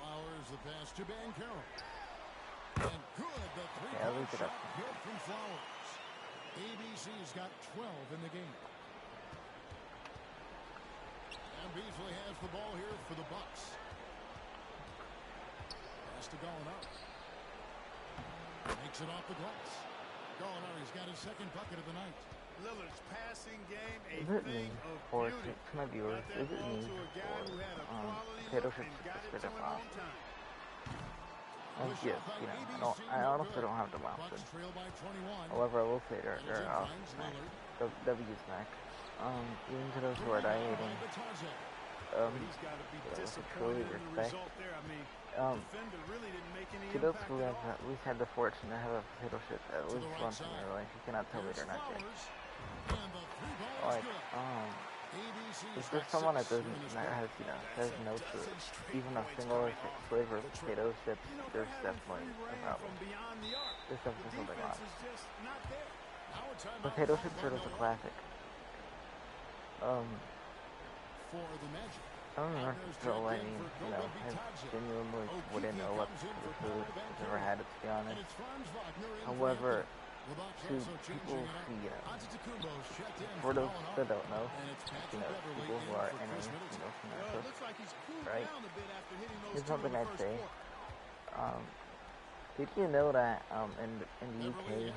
Speaker 7: Flowers the pass to Banchero. And good, the 3-point shot good from Flowers. ABC's got 12 in the game. And Beasley has the ball here for the Bucks. Pass to Gallinari. Makes it off the glass. Gallinari's got his second bucket of the night.
Speaker 2: Lillard's passing game, a
Speaker 1: thing of beauty. To my viewers, is it me for potato chips to spit up? Yes, you know, I honestly don't have the option. However, I will say they're W's back. Even to those who are dieting, with truly respect. To those who have at least had the fortune to have a potato chip at least once in their life, you cannot tell me they're not good. Like, if there's someone that doesn't, that has, you know, says no to even a single flavor of potato chips, there's definitely a problem. There's definitely something wrong. Potato chips are just a classic.
Speaker 7: For the Magic.
Speaker 1: I don't know so I mean, you know, I genuinely wouldn't know what the food has ever had it, to be honest. However, to people who, you know, for those that don't know, you know, people who are entering, you know, from that, right? Here's something I'd say. Did you know that in the UK,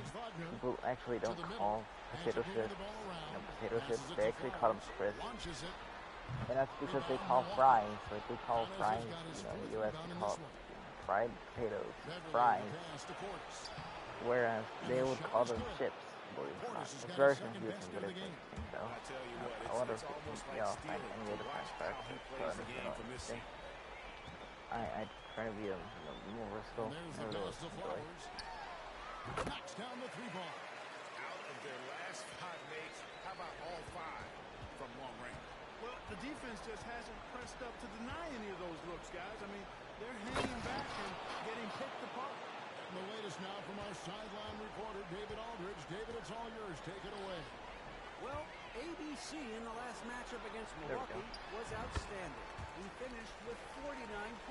Speaker 1: people actually don't call potato chips, you know, potato chips? They actually call them crisps. And that's because they call fries, like we call fries, you know, in the US we call fried potatoes fries, whereas they would call them chips, believe it or not. It's very confusing, but it's interesting, so I wonder if it can, you know, find any way to find facts to understand what I'm saying. I try to be, you know, more versatile, nevertheless, enjoy.
Speaker 7: Knocks down the 3-ball.
Speaker 4: Out of their last 5 mates, how about all 5 from long range?
Speaker 2: Well, the defense just hasn't pressed up to deny any of those looks, guys. I mean, they're hanging back and getting picked apart.
Speaker 7: And the latest now from our sideline reporter, David Aldridge. David, it's all yours. Take it away.
Speaker 5: Well, ABC in the last matchup against Milwaukee was outstanding. He finished with 49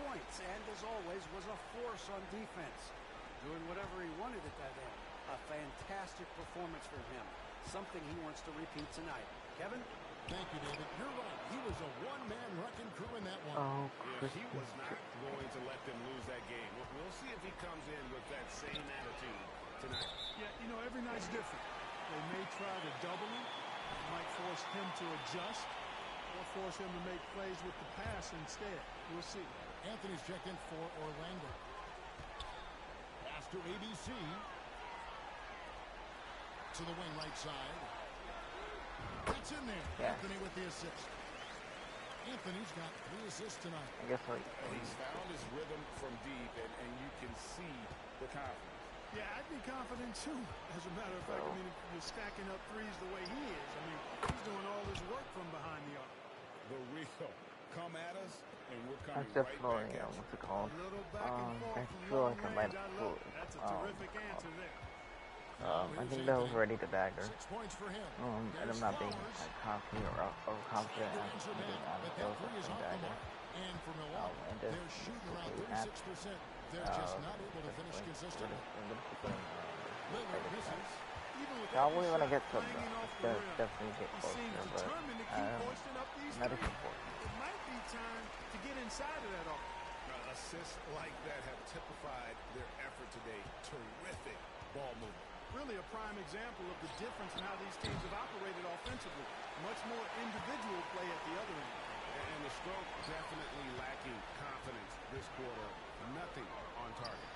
Speaker 5: points and, as always, was a force on defense. Doing whatever he wanted at that end. A fantastic performance from him. Something he wants to repeat tonight. Kevin?
Speaker 7: Thank you, David. You're right. He was a one-man wrecking crew in that one.
Speaker 1: Oh,
Speaker 4: yeah, he was not going to let them lose that game. We'll see if he comes in with that same attitude tonight.
Speaker 2: Yeah, you know, every night's different. They may try to double him. It might force him to adjust or force him to make plays with the pass instead. We'll see.
Speaker 7: Anthony's checked in for Orlando. Pass to ABC. To the wing right side. That's in there. Yeah. Anthony with the assist. Anthony's got 3 assists tonight.
Speaker 1: I guess
Speaker 4: he's found his rhythm from deep, and you can see the confidence.
Speaker 2: Yeah, I'd be confident too. As a matter of fact, I mean, if you're stacking up threes the way he is, I mean, he's doing all this work from behind the arc.
Speaker 4: The real come at us, and we're coming
Speaker 1: that's definitely,
Speaker 4: right back at
Speaker 1: what's it called?
Speaker 2: I
Speaker 1: feel like I might pull it.
Speaker 2: That's a terrific answer there.
Speaker 1: I think that was ready to dagger.
Speaker 7: 6 points for him.
Speaker 1: And I'm not being like confident or overconfident. I'm being honest. That was a dagger.
Speaker 7: And for Milwaukee, they're shooting around 36%. They're just not able to finish consistently.
Speaker 1: Probably when I get to the definitely get closer, but not as important.
Speaker 2: It might be time to get inside of that arc.
Speaker 4: Assists like that have typified their effort today. Terrific ball movement.
Speaker 2: Really a prime example of the difference in how these teams have operated offensively. Much more individual play at the other end.
Speaker 4: And the stroke definitely lacking confidence this quarter. Nothing on target.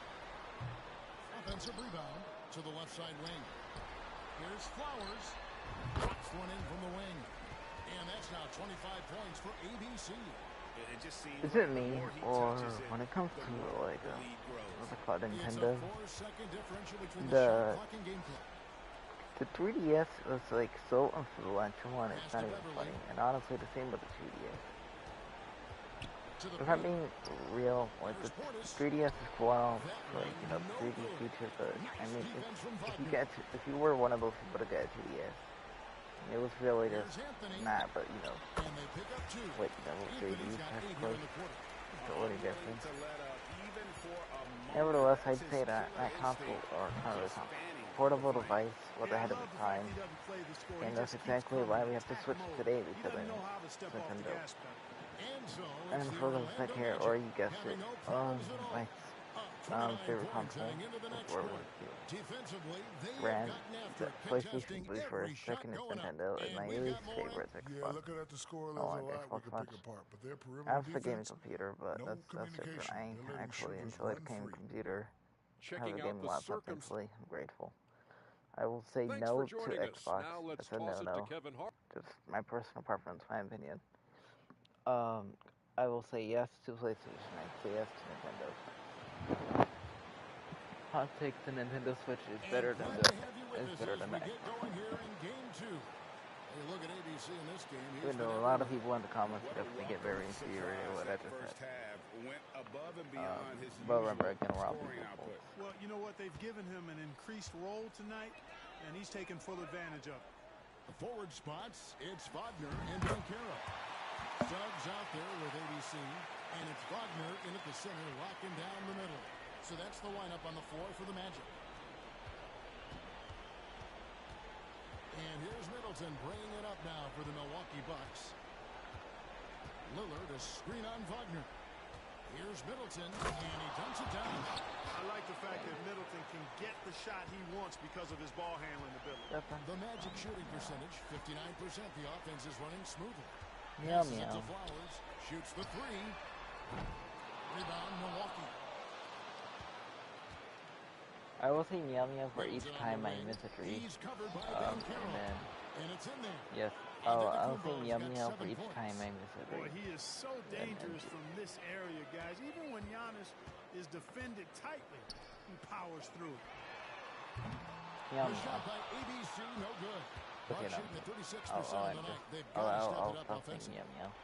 Speaker 7: Offensive rebound to the left side wing. Here's Flowers. Drops one in from the wing. And that's now 25 points for ABC.
Speaker 4: It just seems
Speaker 1: is it me, or when it comes to like what's it called, Nintendo, the 3DS was like so influential and it's not even funny, and honestly the same with the 2DS. If I'm being real, like the 3DS is cool, like, you know, the 3D features, but I mean, if you were one of those people to get a 2DS, it was really just not, but you know, wait, that was 3D, that's close. It's totally different. Nevertheless, I'd say that console, or not really console, portable device was ahead of its time, and that's exactly why we have to switch today, because I mean, Nintendo. And for those that care, or you guessed it, my favorite console before was ran the PlayStation 3 first, second is Nintendo, and my least favorite is Xbox. Oh, like Xbox much. I have a gaming computer, but that's different. I actually enjoyed a gaming computer. I have a gaming laptop, thankfully. I'm grateful. I will say no to Xbox. It's a no-no. Just my personal preference, my opinion. I will say yes to PlayStation. I say yes to Nintendo. Hot take: the Nintendo Switch is better than the Xbox. Even though a lot of people in the comments definitely get very infuriated with what I just said. But remember, again, we're all people.
Speaker 2: Well, you know what? They've given him an increased role tonight, and he's taken full advantage of it.
Speaker 7: The forward spots, it's Wagner and Mycareer. Suggs out there with in at the center, locking down the middle. So that's the lineup on the floor for the Magic. And here's Middleton bringing it up now for the Milwaukee Bucks. Lillard a screen on Wagner. Here's Middleton, and he dunks it down.
Speaker 2: I like the fact that Middleton can get the shot he wants because of his ball handling ability.
Speaker 7: The Magic shooting percentage, 59%. The offense is running smoothly.
Speaker 1: Meow
Speaker 7: Passes it
Speaker 1: meow.
Speaker 7: to Flowers. Shoots the three. Rebound, Milwaukee.
Speaker 1: I will say meow meow for each time I miss a tree.
Speaker 7: He's covered by
Speaker 1: And then,
Speaker 7: and it's in there.
Speaker 1: yes. Oh, I'll say meow meow for each time I miss a
Speaker 2: Boy,
Speaker 1: tree.
Speaker 2: he is so dangerous from this area, guys. Even when Giannis is defended tightly, he powers through it.
Speaker 1: Meow
Speaker 7: The shot
Speaker 1: meow.
Speaker 7: by ABC, no good.
Speaker 1: Okay,
Speaker 7: Bucks
Speaker 1: no.
Speaker 7: shooting at 36%
Speaker 1: I'll
Speaker 7: on the night. They've got to
Speaker 1: I'll
Speaker 7: step it up
Speaker 1: stop saying
Speaker 7: offensively.
Speaker 1: meow meow.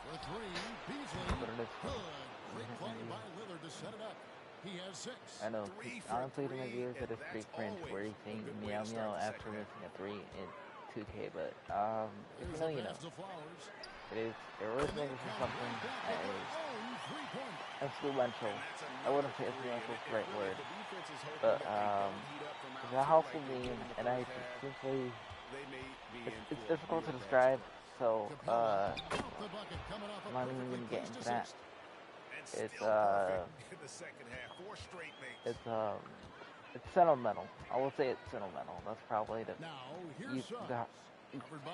Speaker 7: For three, Beasley.
Speaker 1: But it is fun.
Speaker 7: Good. Great play by Lillard to set it up. He has 6.
Speaker 1: I know, honestly, to my viewers, it is pretty cringe where you saying meow meow after missing a 3 in 2K, but, if you know, you know. It originated from something that is influential. I wouldn't say influential is the right word, but, it's a helpful meme, and I simply, it's difficult to describe, so, I'm not even gonna get into that. It's sentimental. I will say it's sentimental. That's probably the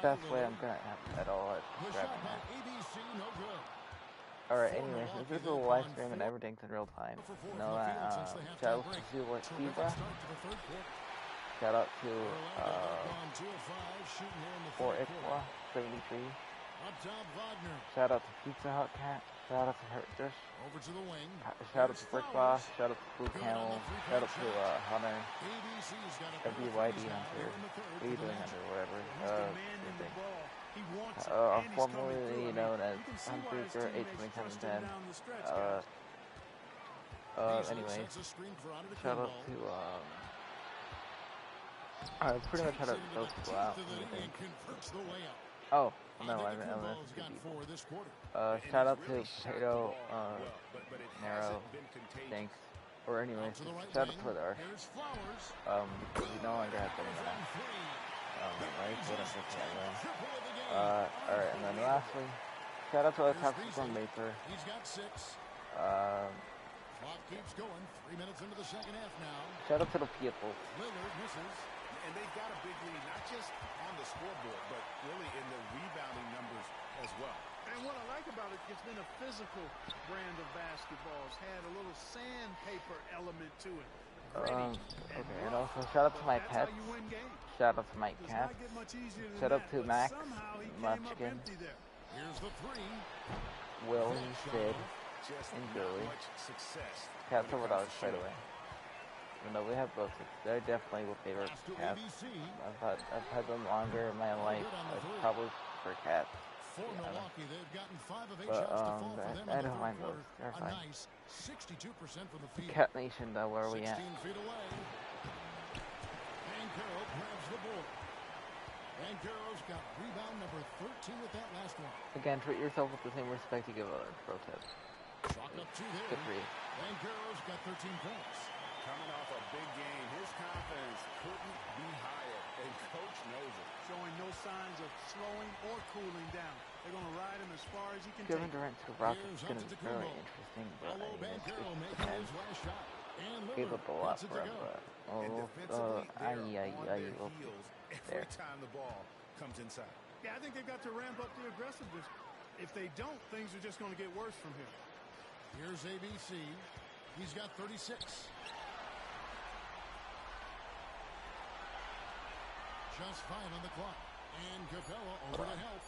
Speaker 1: best way I'm gonna have at all at describing that. Alright, anyways, this is a live stream and everything's in real time. You know that, shout out to Zebra. Shout out to, 4Ikwa73. Shout out to Pizza Hut Cat. Shout out to Hurt Dish.
Speaker 7: Over to the wing.
Speaker 1: Shout out to Brick Boss. Shout out to Blue Camel. Shout out to Hunter. WYD Hunter. What are you doing, Hunter? Whatever. Formerly known as Hunter82710. Anyway, shout out to I pretty much had to those people out. Oh, no, I meant shout out to Potato, Narrow, thanks. Or anyway, shout out to Twitter. We no longer have them now. Right, what I'm thinking alright, and then lastly, shout out to our top from Maper.
Speaker 7: He's got 6. Clock keeps going. 3 minutes into the second half now.
Speaker 1: Shout out to the people.
Speaker 7: Lillard misses.
Speaker 4: And they've got a big lead, not just on the scoreboard, but really in the rebounding numbers as well.
Speaker 2: And what I like about it, it's been a physical brand of basketball. It's had a little sandpaper element to it.
Speaker 1: Okay, and also shout out to my pets. Shout out to my cats. Shout out to Max, Munchkin, Willie, Sid, and Billy. Cats over dogs, by the way. Even though we have both, they're definitely my favorite cats. I've had them longer in my life. I probably prefer cats. But I don't mind those. They're fine. Cat Nation, though, where are we at? Again, treat yourself with the same respect you give others. Pro tip. Good for you.
Speaker 7: Got 13 points.
Speaker 4: Coming off a big game, his confidence couldn't be higher, and Coach knows it.
Speaker 2: Showing no signs of slowing or cooling down. They're going to ride him as far as he can
Speaker 1: Kevin
Speaker 2: take.
Speaker 1: Durant to Rockets is going to be very interesting, but I mean, it depends. Gave up a lot for him, but
Speaker 4: Every time the ball comes inside.
Speaker 2: Yeah, I think they've got to ramp up the aggressiveness. If they don't, things are just going to get worse from here.
Speaker 7: Here's ABC. He's got 36. Just 5 on the clock. And Capella over to help.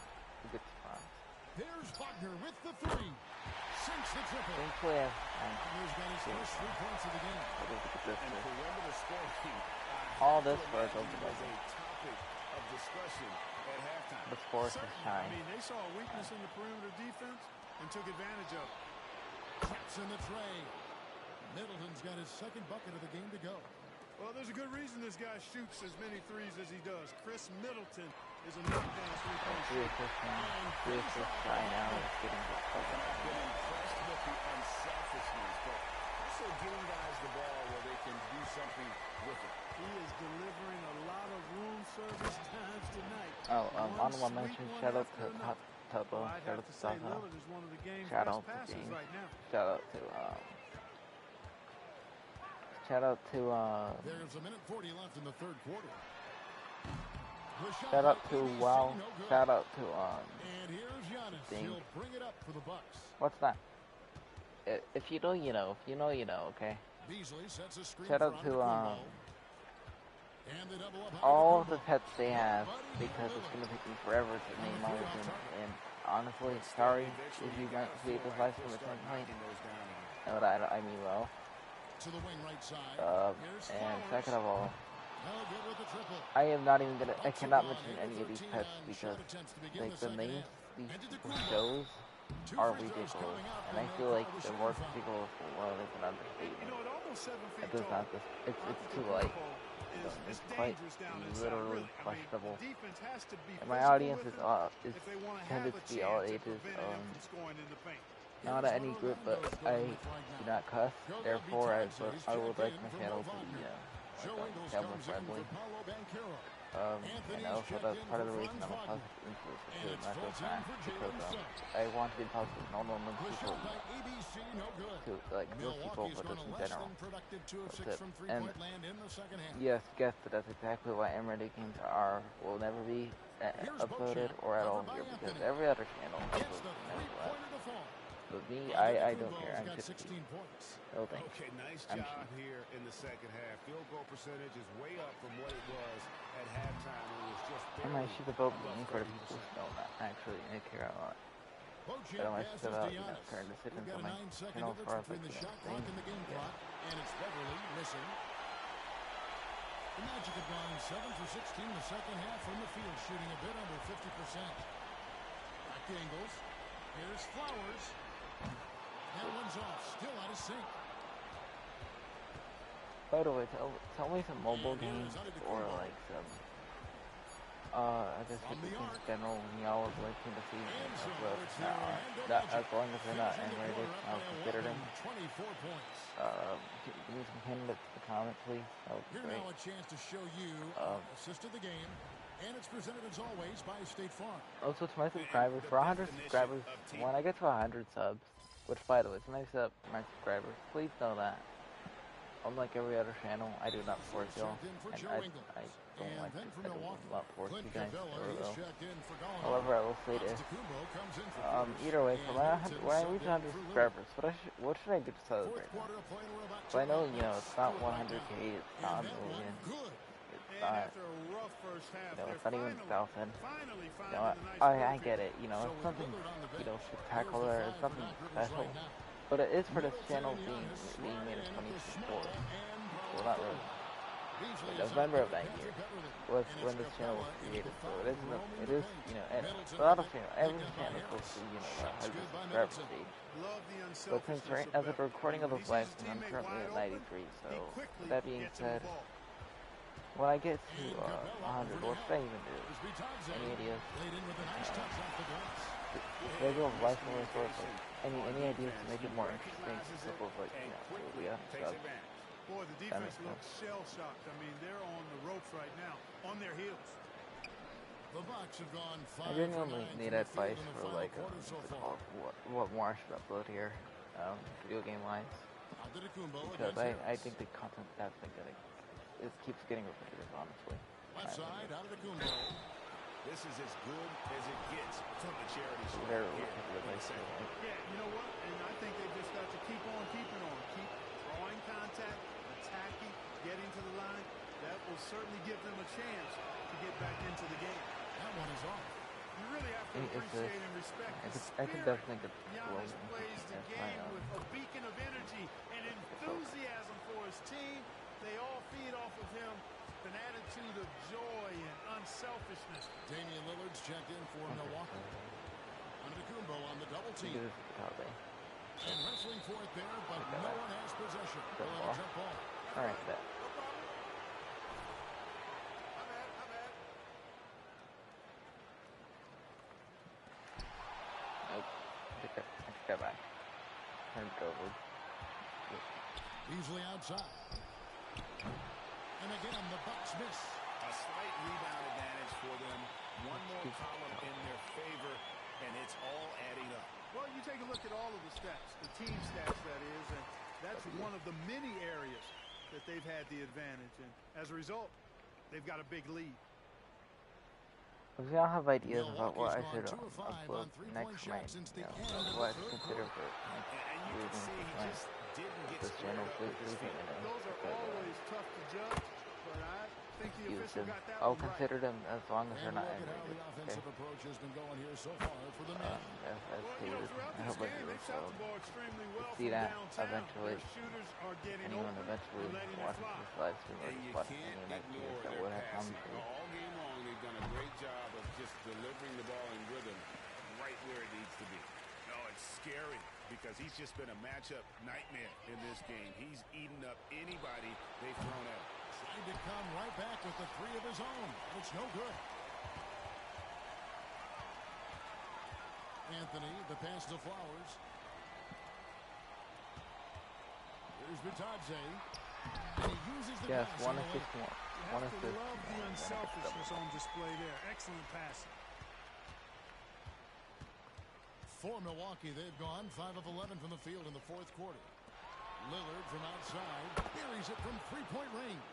Speaker 1: Good spot.
Speaker 7: There's Wagner with the 3. Sinks the triple.
Speaker 1: Thankfully,
Speaker 7: Wagner's got his first 3 points of the game.
Speaker 4: And perimeter scoring.
Speaker 1: All this for a topic
Speaker 4: of discussion at halftime.
Speaker 1: The sports is
Speaker 2: I
Speaker 1: shine.
Speaker 2: mean, they saw a weakness in the perimeter defense and took advantage of it.
Speaker 7: Traps in the tray. Middleton's got his second bucket of the game to go.
Speaker 2: Well, there's a good reason this guy shoots as many threes as he does. Chris Middleton
Speaker 7: is a mid-pass three-point shot.
Speaker 1: 3 assists right now is getting the
Speaker 4: I've been impressed with the unselfishness, but also getting guys the ball where they can do something with it.
Speaker 5: He is delivering a lot of room service times tonight.
Speaker 1: Oh, honorable mention, shout out to Hot Tubbo,
Speaker 5: I'd
Speaker 1: shout
Speaker 5: have
Speaker 1: out
Speaker 5: to
Speaker 1: to
Speaker 5: say
Speaker 1: Zaza,
Speaker 5: Lillard is one of the game's
Speaker 1: shout
Speaker 5: best
Speaker 1: out to
Speaker 5: passers
Speaker 1: James,
Speaker 5: right now.
Speaker 1: shout out to
Speaker 7: There's a minute 40 left in the third quarter. The shot
Speaker 1: shout out
Speaker 7: by
Speaker 1: to
Speaker 7: ABC,
Speaker 1: Wow,
Speaker 7: no good.
Speaker 1: shout out to
Speaker 7: And here's Giannis.
Speaker 1: Ding.
Speaker 7: He'll bring it up for the Bucks.
Speaker 1: what's that? If you know, you know. If you know, you know. Okay.
Speaker 7: Beasley sets a screen
Speaker 1: Shout
Speaker 7: for
Speaker 1: out to
Speaker 7: Antetokounmpo. And they double up
Speaker 1: all of the
Speaker 7: Antetokounmpo.
Speaker 1: pets they have, because it's gonna take me forever to name all of them. And honestly, sorry if you guys see this live from the standpoint. No, I mean well.
Speaker 7: To the wing right side. Here's
Speaker 1: And
Speaker 7: Flowers.
Speaker 1: second of all,
Speaker 7: No good with the triple.
Speaker 1: I am not even gonna. I
Speaker 7: Bucks
Speaker 1: cannot
Speaker 7: have gone
Speaker 1: mention
Speaker 7: 8
Speaker 1: any of these
Speaker 7: 13
Speaker 1: pets
Speaker 7: on
Speaker 1: because
Speaker 7: shot attempts to begin
Speaker 1: like
Speaker 7: the
Speaker 1: the
Speaker 7: second
Speaker 1: names
Speaker 7: half.
Speaker 1: these
Speaker 7: Antetokounmpo.
Speaker 1: shows
Speaker 7: Two
Speaker 1: are
Speaker 7: free throws
Speaker 1: ridiculous,
Speaker 7: coming up,
Speaker 1: and I
Speaker 7: and
Speaker 1: feel
Speaker 7: they'll
Speaker 1: like
Speaker 7: call
Speaker 1: the
Speaker 7: the
Speaker 1: word
Speaker 7: shooting foul.
Speaker 1: ridiculous world is an
Speaker 2: You
Speaker 1: understatement.
Speaker 2: know, at almost 7 feet
Speaker 1: It does
Speaker 2: tall,
Speaker 1: not. It's too
Speaker 2: Antetokounmpo
Speaker 1: like
Speaker 2: is
Speaker 1: it's quite
Speaker 2: dangerous down inside,
Speaker 1: literally
Speaker 2: really. I mean,
Speaker 1: questionable.
Speaker 2: the defense has to be
Speaker 1: And my
Speaker 2: physical
Speaker 1: audience
Speaker 2: with
Speaker 1: is
Speaker 2: him
Speaker 1: is
Speaker 2: if they want to
Speaker 1: tended
Speaker 2: have a
Speaker 1: to be all
Speaker 2: chance at
Speaker 1: ages.
Speaker 2: preventing him from scoring in the paint.
Speaker 1: Not at any group, but I do not cuss. Therefore, I would like my channel to be family friendly. And also that's part of the reason I'm a positive influence to Metro Fan, because I want to be positive and all normal people to like those people, but just in general. That's it. And yes, guess that that's exactly why Emirati games will never be uploaded or at all here, because every other channel uploads nevertheless. But me, I don't care. I'm just no thanks.
Speaker 4: Okay, nice
Speaker 1: I'm
Speaker 4: job here in the second half. Field goal percentage is way up from what it was at halftime when it was just
Speaker 1: I might shoot the boat being for the people who don't actually care a lot. But I might still out, certain decisions on my channel as far as like,
Speaker 7: the shot clock and the game clock, and it's Beverly missing. The Magic have gone 7 for 16 the second half from the field, shooting a bit under 50%. Back to Ingles. Here's Flowers. That one's off, still out of sync.
Speaker 1: By the way, tell me some mobile games or like some I just think in general when y'all are looking to see that as long as they're not animated, I'll consider them. Give me some candidates in the comments, please. That would be
Speaker 7: Here
Speaker 1: great.
Speaker 7: now a chance to show you assist of the game, and it's presented as always by State Farm.
Speaker 1: Also to my subscribers, for 100 subscribers, when I get to 100 subs, which by the way is nice up for my subscribers, please know that unlike every other channel, I do not force y'all, and I don't like to, force you guys over though. However, I will say this, either way, when I reach 100 subscribers, what should I do to celebrate? So I know, it's not 100K, it's not a million, it's not, it's not even 1,000, I get it, it's something, spectacular, it's something special. But it is for this channel being made in 2024. Well, not really. November of that year was when this channel was created. So it is, and a lot of channels, every channel is supposed to be, has a subscriber stage. But since as of the recording of this live stream, I'm currently at 93. So with that being said, when I get to 100, what should I even do? Any ideas? Maybe I'll live stream resource. Any ideas to make it more interesting? Simple, like, stuff.
Speaker 2: Boy, the defense looks shell-shocked. I mean, they're on the ropes right now, on their heels.
Speaker 7: The Bucks have gone 5
Speaker 1: I genuinely need advice for like what more I should upload here, video game wise. Because I think the content that's been getting, it keeps getting repetitive, honestly.
Speaker 7: Left side, Antetokounmpo.
Speaker 4: This is as good as it gets from the charity store.
Speaker 1: Very repetitive, I say.
Speaker 2: Yeah, you know what? And I think they've just got to keep on keeping on. Keep drawing contact, attacking, getting to the line. That will certainly give them a chance to get back into the game.
Speaker 7: That one is off.
Speaker 2: You really have to appreciate and respect the
Speaker 1: I could definitely get
Speaker 2: Giannis plays the game with a beacon of energy and enthusiasm for his team. They all feed off of him. An attitude of joy and unselfishness.
Speaker 7: Damian Lillard's checked in for Milwaukee. Antetokounmpo on the double team. And wrestling for it there, but no one has possession. Jump ball.
Speaker 1: All right, bet. take that back. Turn it over.
Speaker 7: Easily outside. And again, the Bucks miss.
Speaker 4: A slight rebound advantage for them. One more column in their favor, and it's all adding up.
Speaker 8: Well, you take a look at all of the stats, the team stats, that is, and that's one of the many areas that they've had the advantage. And as a result, they've got a big lead.
Speaker 1: If y'all have ideas about what I should upload next night, what I should consider for this channel, please leave it in
Speaker 8: Those are always tough to judge, but I think the official got that
Speaker 1: I'll
Speaker 8: one right.
Speaker 1: consider them as long as they're not
Speaker 7: Look at how the offensive approach has been going here so far for the men.
Speaker 1: as stated.
Speaker 8: Throughout
Speaker 1: I
Speaker 8: this
Speaker 1: hope I
Speaker 8: game,
Speaker 1: do
Speaker 8: they've
Speaker 1: so.
Speaker 8: shot the ball extremely well
Speaker 1: See
Speaker 8: from
Speaker 1: that
Speaker 8: downtown.
Speaker 1: eventually.
Speaker 8: Their shooters are getting
Speaker 1: Anyone
Speaker 8: open
Speaker 1: eventually
Speaker 8: and letting it
Speaker 1: watches
Speaker 8: fly.
Speaker 1: this live stream or
Speaker 4: And you
Speaker 1: just watching
Speaker 4: can't
Speaker 1: any next
Speaker 4: ignore
Speaker 1: years that
Speaker 4: their
Speaker 1: would have come
Speaker 4: passing.
Speaker 1: through.
Speaker 4: All game long, they've done a great job of just delivering the ball in rhythm right where it needs to be.
Speaker 2: No, it's scary because he's just been a matchup nightmare in this game. He's eaten up anybody they've thrown at him.
Speaker 7: Trying to come right back with the three of his own. It's no good. Anthony, the pass to Flowers. Here's Bitadze. And he uses the
Speaker 1: Yes,
Speaker 7: pass
Speaker 1: one
Speaker 7: on the
Speaker 1: assist
Speaker 7: left.
Speaker 1: more.
Speaker 8: You
Speaker 1: One
Speaker 8: have to
Speaker 1: assist.
Speaker 8: love the unselfishness on display there. Excellent passing.
Speaker 7: For Milwaukee, they've gone 5 of 11 from the field in the fourth quarter. Lillard from outside buries it from three-point range.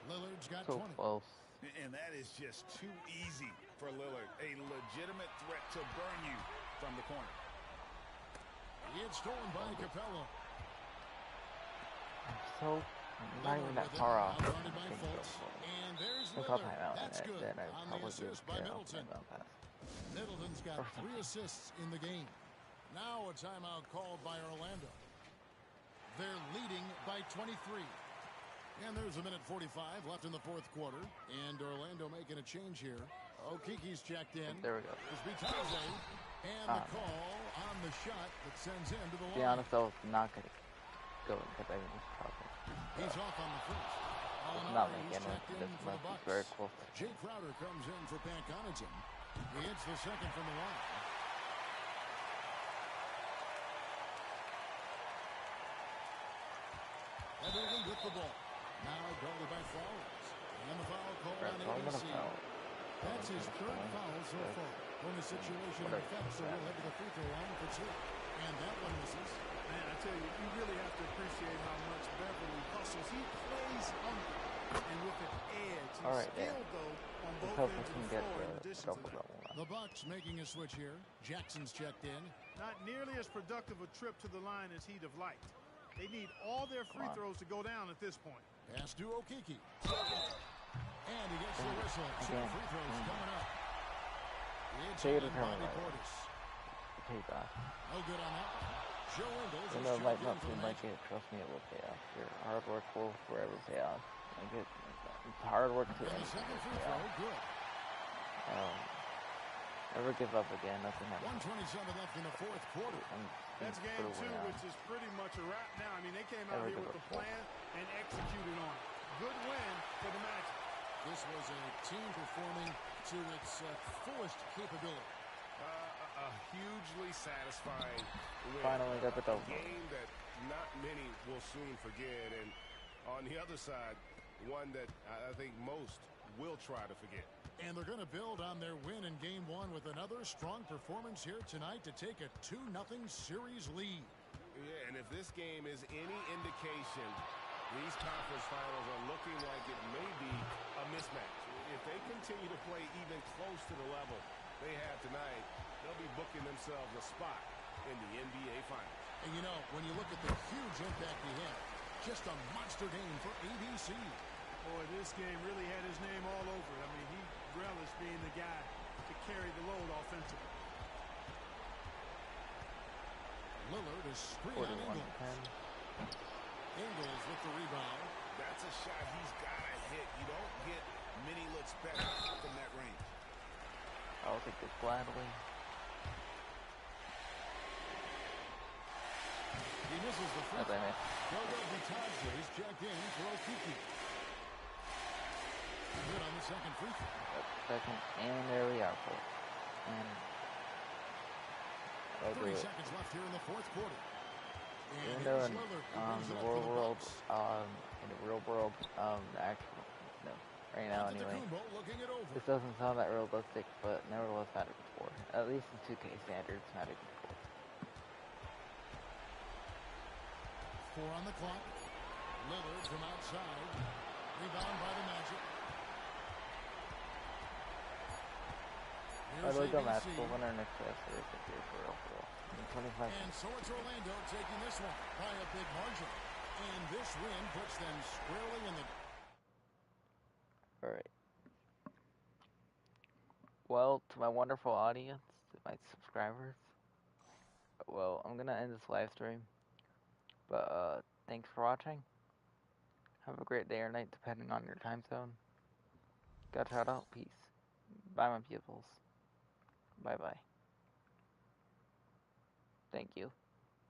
Speaker 7: Lillard's got
Speaker 1: So
Speaker 7: 20.
Speaker 1: close.
Speaker 4: And that is just too easy for Lillard. A legitimate threat to burn you from the corner.
Speaker 7: It's stolen by Capella.
Speaker 1: So, not even that far off.
Speaker 7: Outguarded by Fultz. And there's
Speaker 1: If I'll
Speaker 7: Lillard.
Speaker 1: time out in
Speaker 7: That's
Speaker 1: it,
Speaker 7: good.
Speaker 1: then I
Speaker 7: On the
Speaker 1: probably
Speaker 7: assist by Middleton. Middleton's got 3 assists in the game. Now a timeout called by Orlando. They're leading by 23. And there's a minute 45 left in the fourth quarter. And Orlando making a change here. Okiki's checked in.
Speaker 1: There we go.
Speaker 7: It's Bitadze. And the call on the shot that sends him to the
Speaker 1: To be
Speaker 7: line.
Speaker 1: honest, I was not going to go because I was talking.
Speaker 7: He's off on the first.
Speaker 1: Not
Speaker 7: He's
Speaker 1: making it.
Speaker 7: checked in
Speaker 1: This
Speaker 7: for the
Speaker 1: must be
Speaker 7: Bucks.
Speaker 1: very close.
Speaker 7: Jay Crowder comes in for Pat Connaughton. He hits the second from the line. Everly with the ball. Now guarded by Flowers. And the foul call on ABC. That's his third foul so far. When the situation in effect, so we'll head to the free throw line for 2. And that one misses.
Speaker 8: Man, I tell you, you really have to appreciate how much Beverly hustles. He plays hungry and with an edge. He's skilled, though, on both ends of the floor in addition to that.
Speaker 7: The Bucks making a switch here. Jackson's checked in.
Speaker 8: Not nearly as productive a trip to the line as he'd have liked. They need all their free throws to go down at this point.
Speaker 7: Pass to Okiki. And he gets the whistle. 2 free throws coming up. It's on Bobby Portis. No good on that one. Joe Ingles
Speaker 1: Even though it might not seem like it, trust me, it will pay off. Your hard work will forever pay off. Like it's hard work to
Speaker 7: And the second free throw, good.
Speaker 1: Never give up again. Nothing happens.
Speaker 7: 1:27 left in the fourth quarter.
Speaker 8: That's game 2, which is pretty much a wrap now. I mean, they came out here with a plan and executed on it. Good win for the Magic.
Speaker 7: This was a team performing to its fullest capability.
Speaker 4: Hugely satisfying win.
Speaker 1: Finally got the double.
Speaker 4: A game that not many will soon forget. And on the other side, one that I think most will try to forget.
Speaker 7: And they're going to build on their win in Game 1 with another strong performance here tonight to take a 2-0 series lead.
Speaker 4: Yeah, and if this game is any indication, these conference finals are looking like it may be a mismatch. If they continue to play even close to the level they have tonight, they'll be booking themselves a spot in the NBA Finals.
Speaker 7: And you know, when you look at the huge impact he had, just a monster game for ABC.
Speaker 8: Boy, this game really had his name all over it. I mean, he relished being the guy to carry the load offensively.
Speaker 7: Lillard is screen on Ingles. Ingles with the rebound.
Speaker 4: That's a shot he's got to hit. You don't get many looks better from that range.
Speaker 1: I'll take this gladly.
Speaker 7: He misses the free throw. Gogo Bitadze is checked in for Okiki. Good on the second free throw.
Speaker 1: Second, and there we are, folks. And They'll do
Speaker 7: 30
Speaker 1: it.
Speaker 7: seconds left here in the fourth quarter.
Speaker 1: Even though in the real world, no, right now anyway, this doesn't sound that realistic, but nevertheless mattered before. At least in 2K standards, mattered before.
Speaker 7: 4 on the clock. Lillard from outside. Rebound by the Magic.
Speaker 1: I like the match, the winner next to us is here for real. 25.
Speaker 7: And so it's Orlando taking this one by a big margin. And this win puts them squarely in the...
Speaker 1: Alright. Well, to my wonderful audience, to my subscribers, well, I'm gonna end this live stream. But, thanks for watching. Have a great day or night, depending on your time zone. Got shout out. Peace. Bye, my pupils. Bye-bye. Thank you.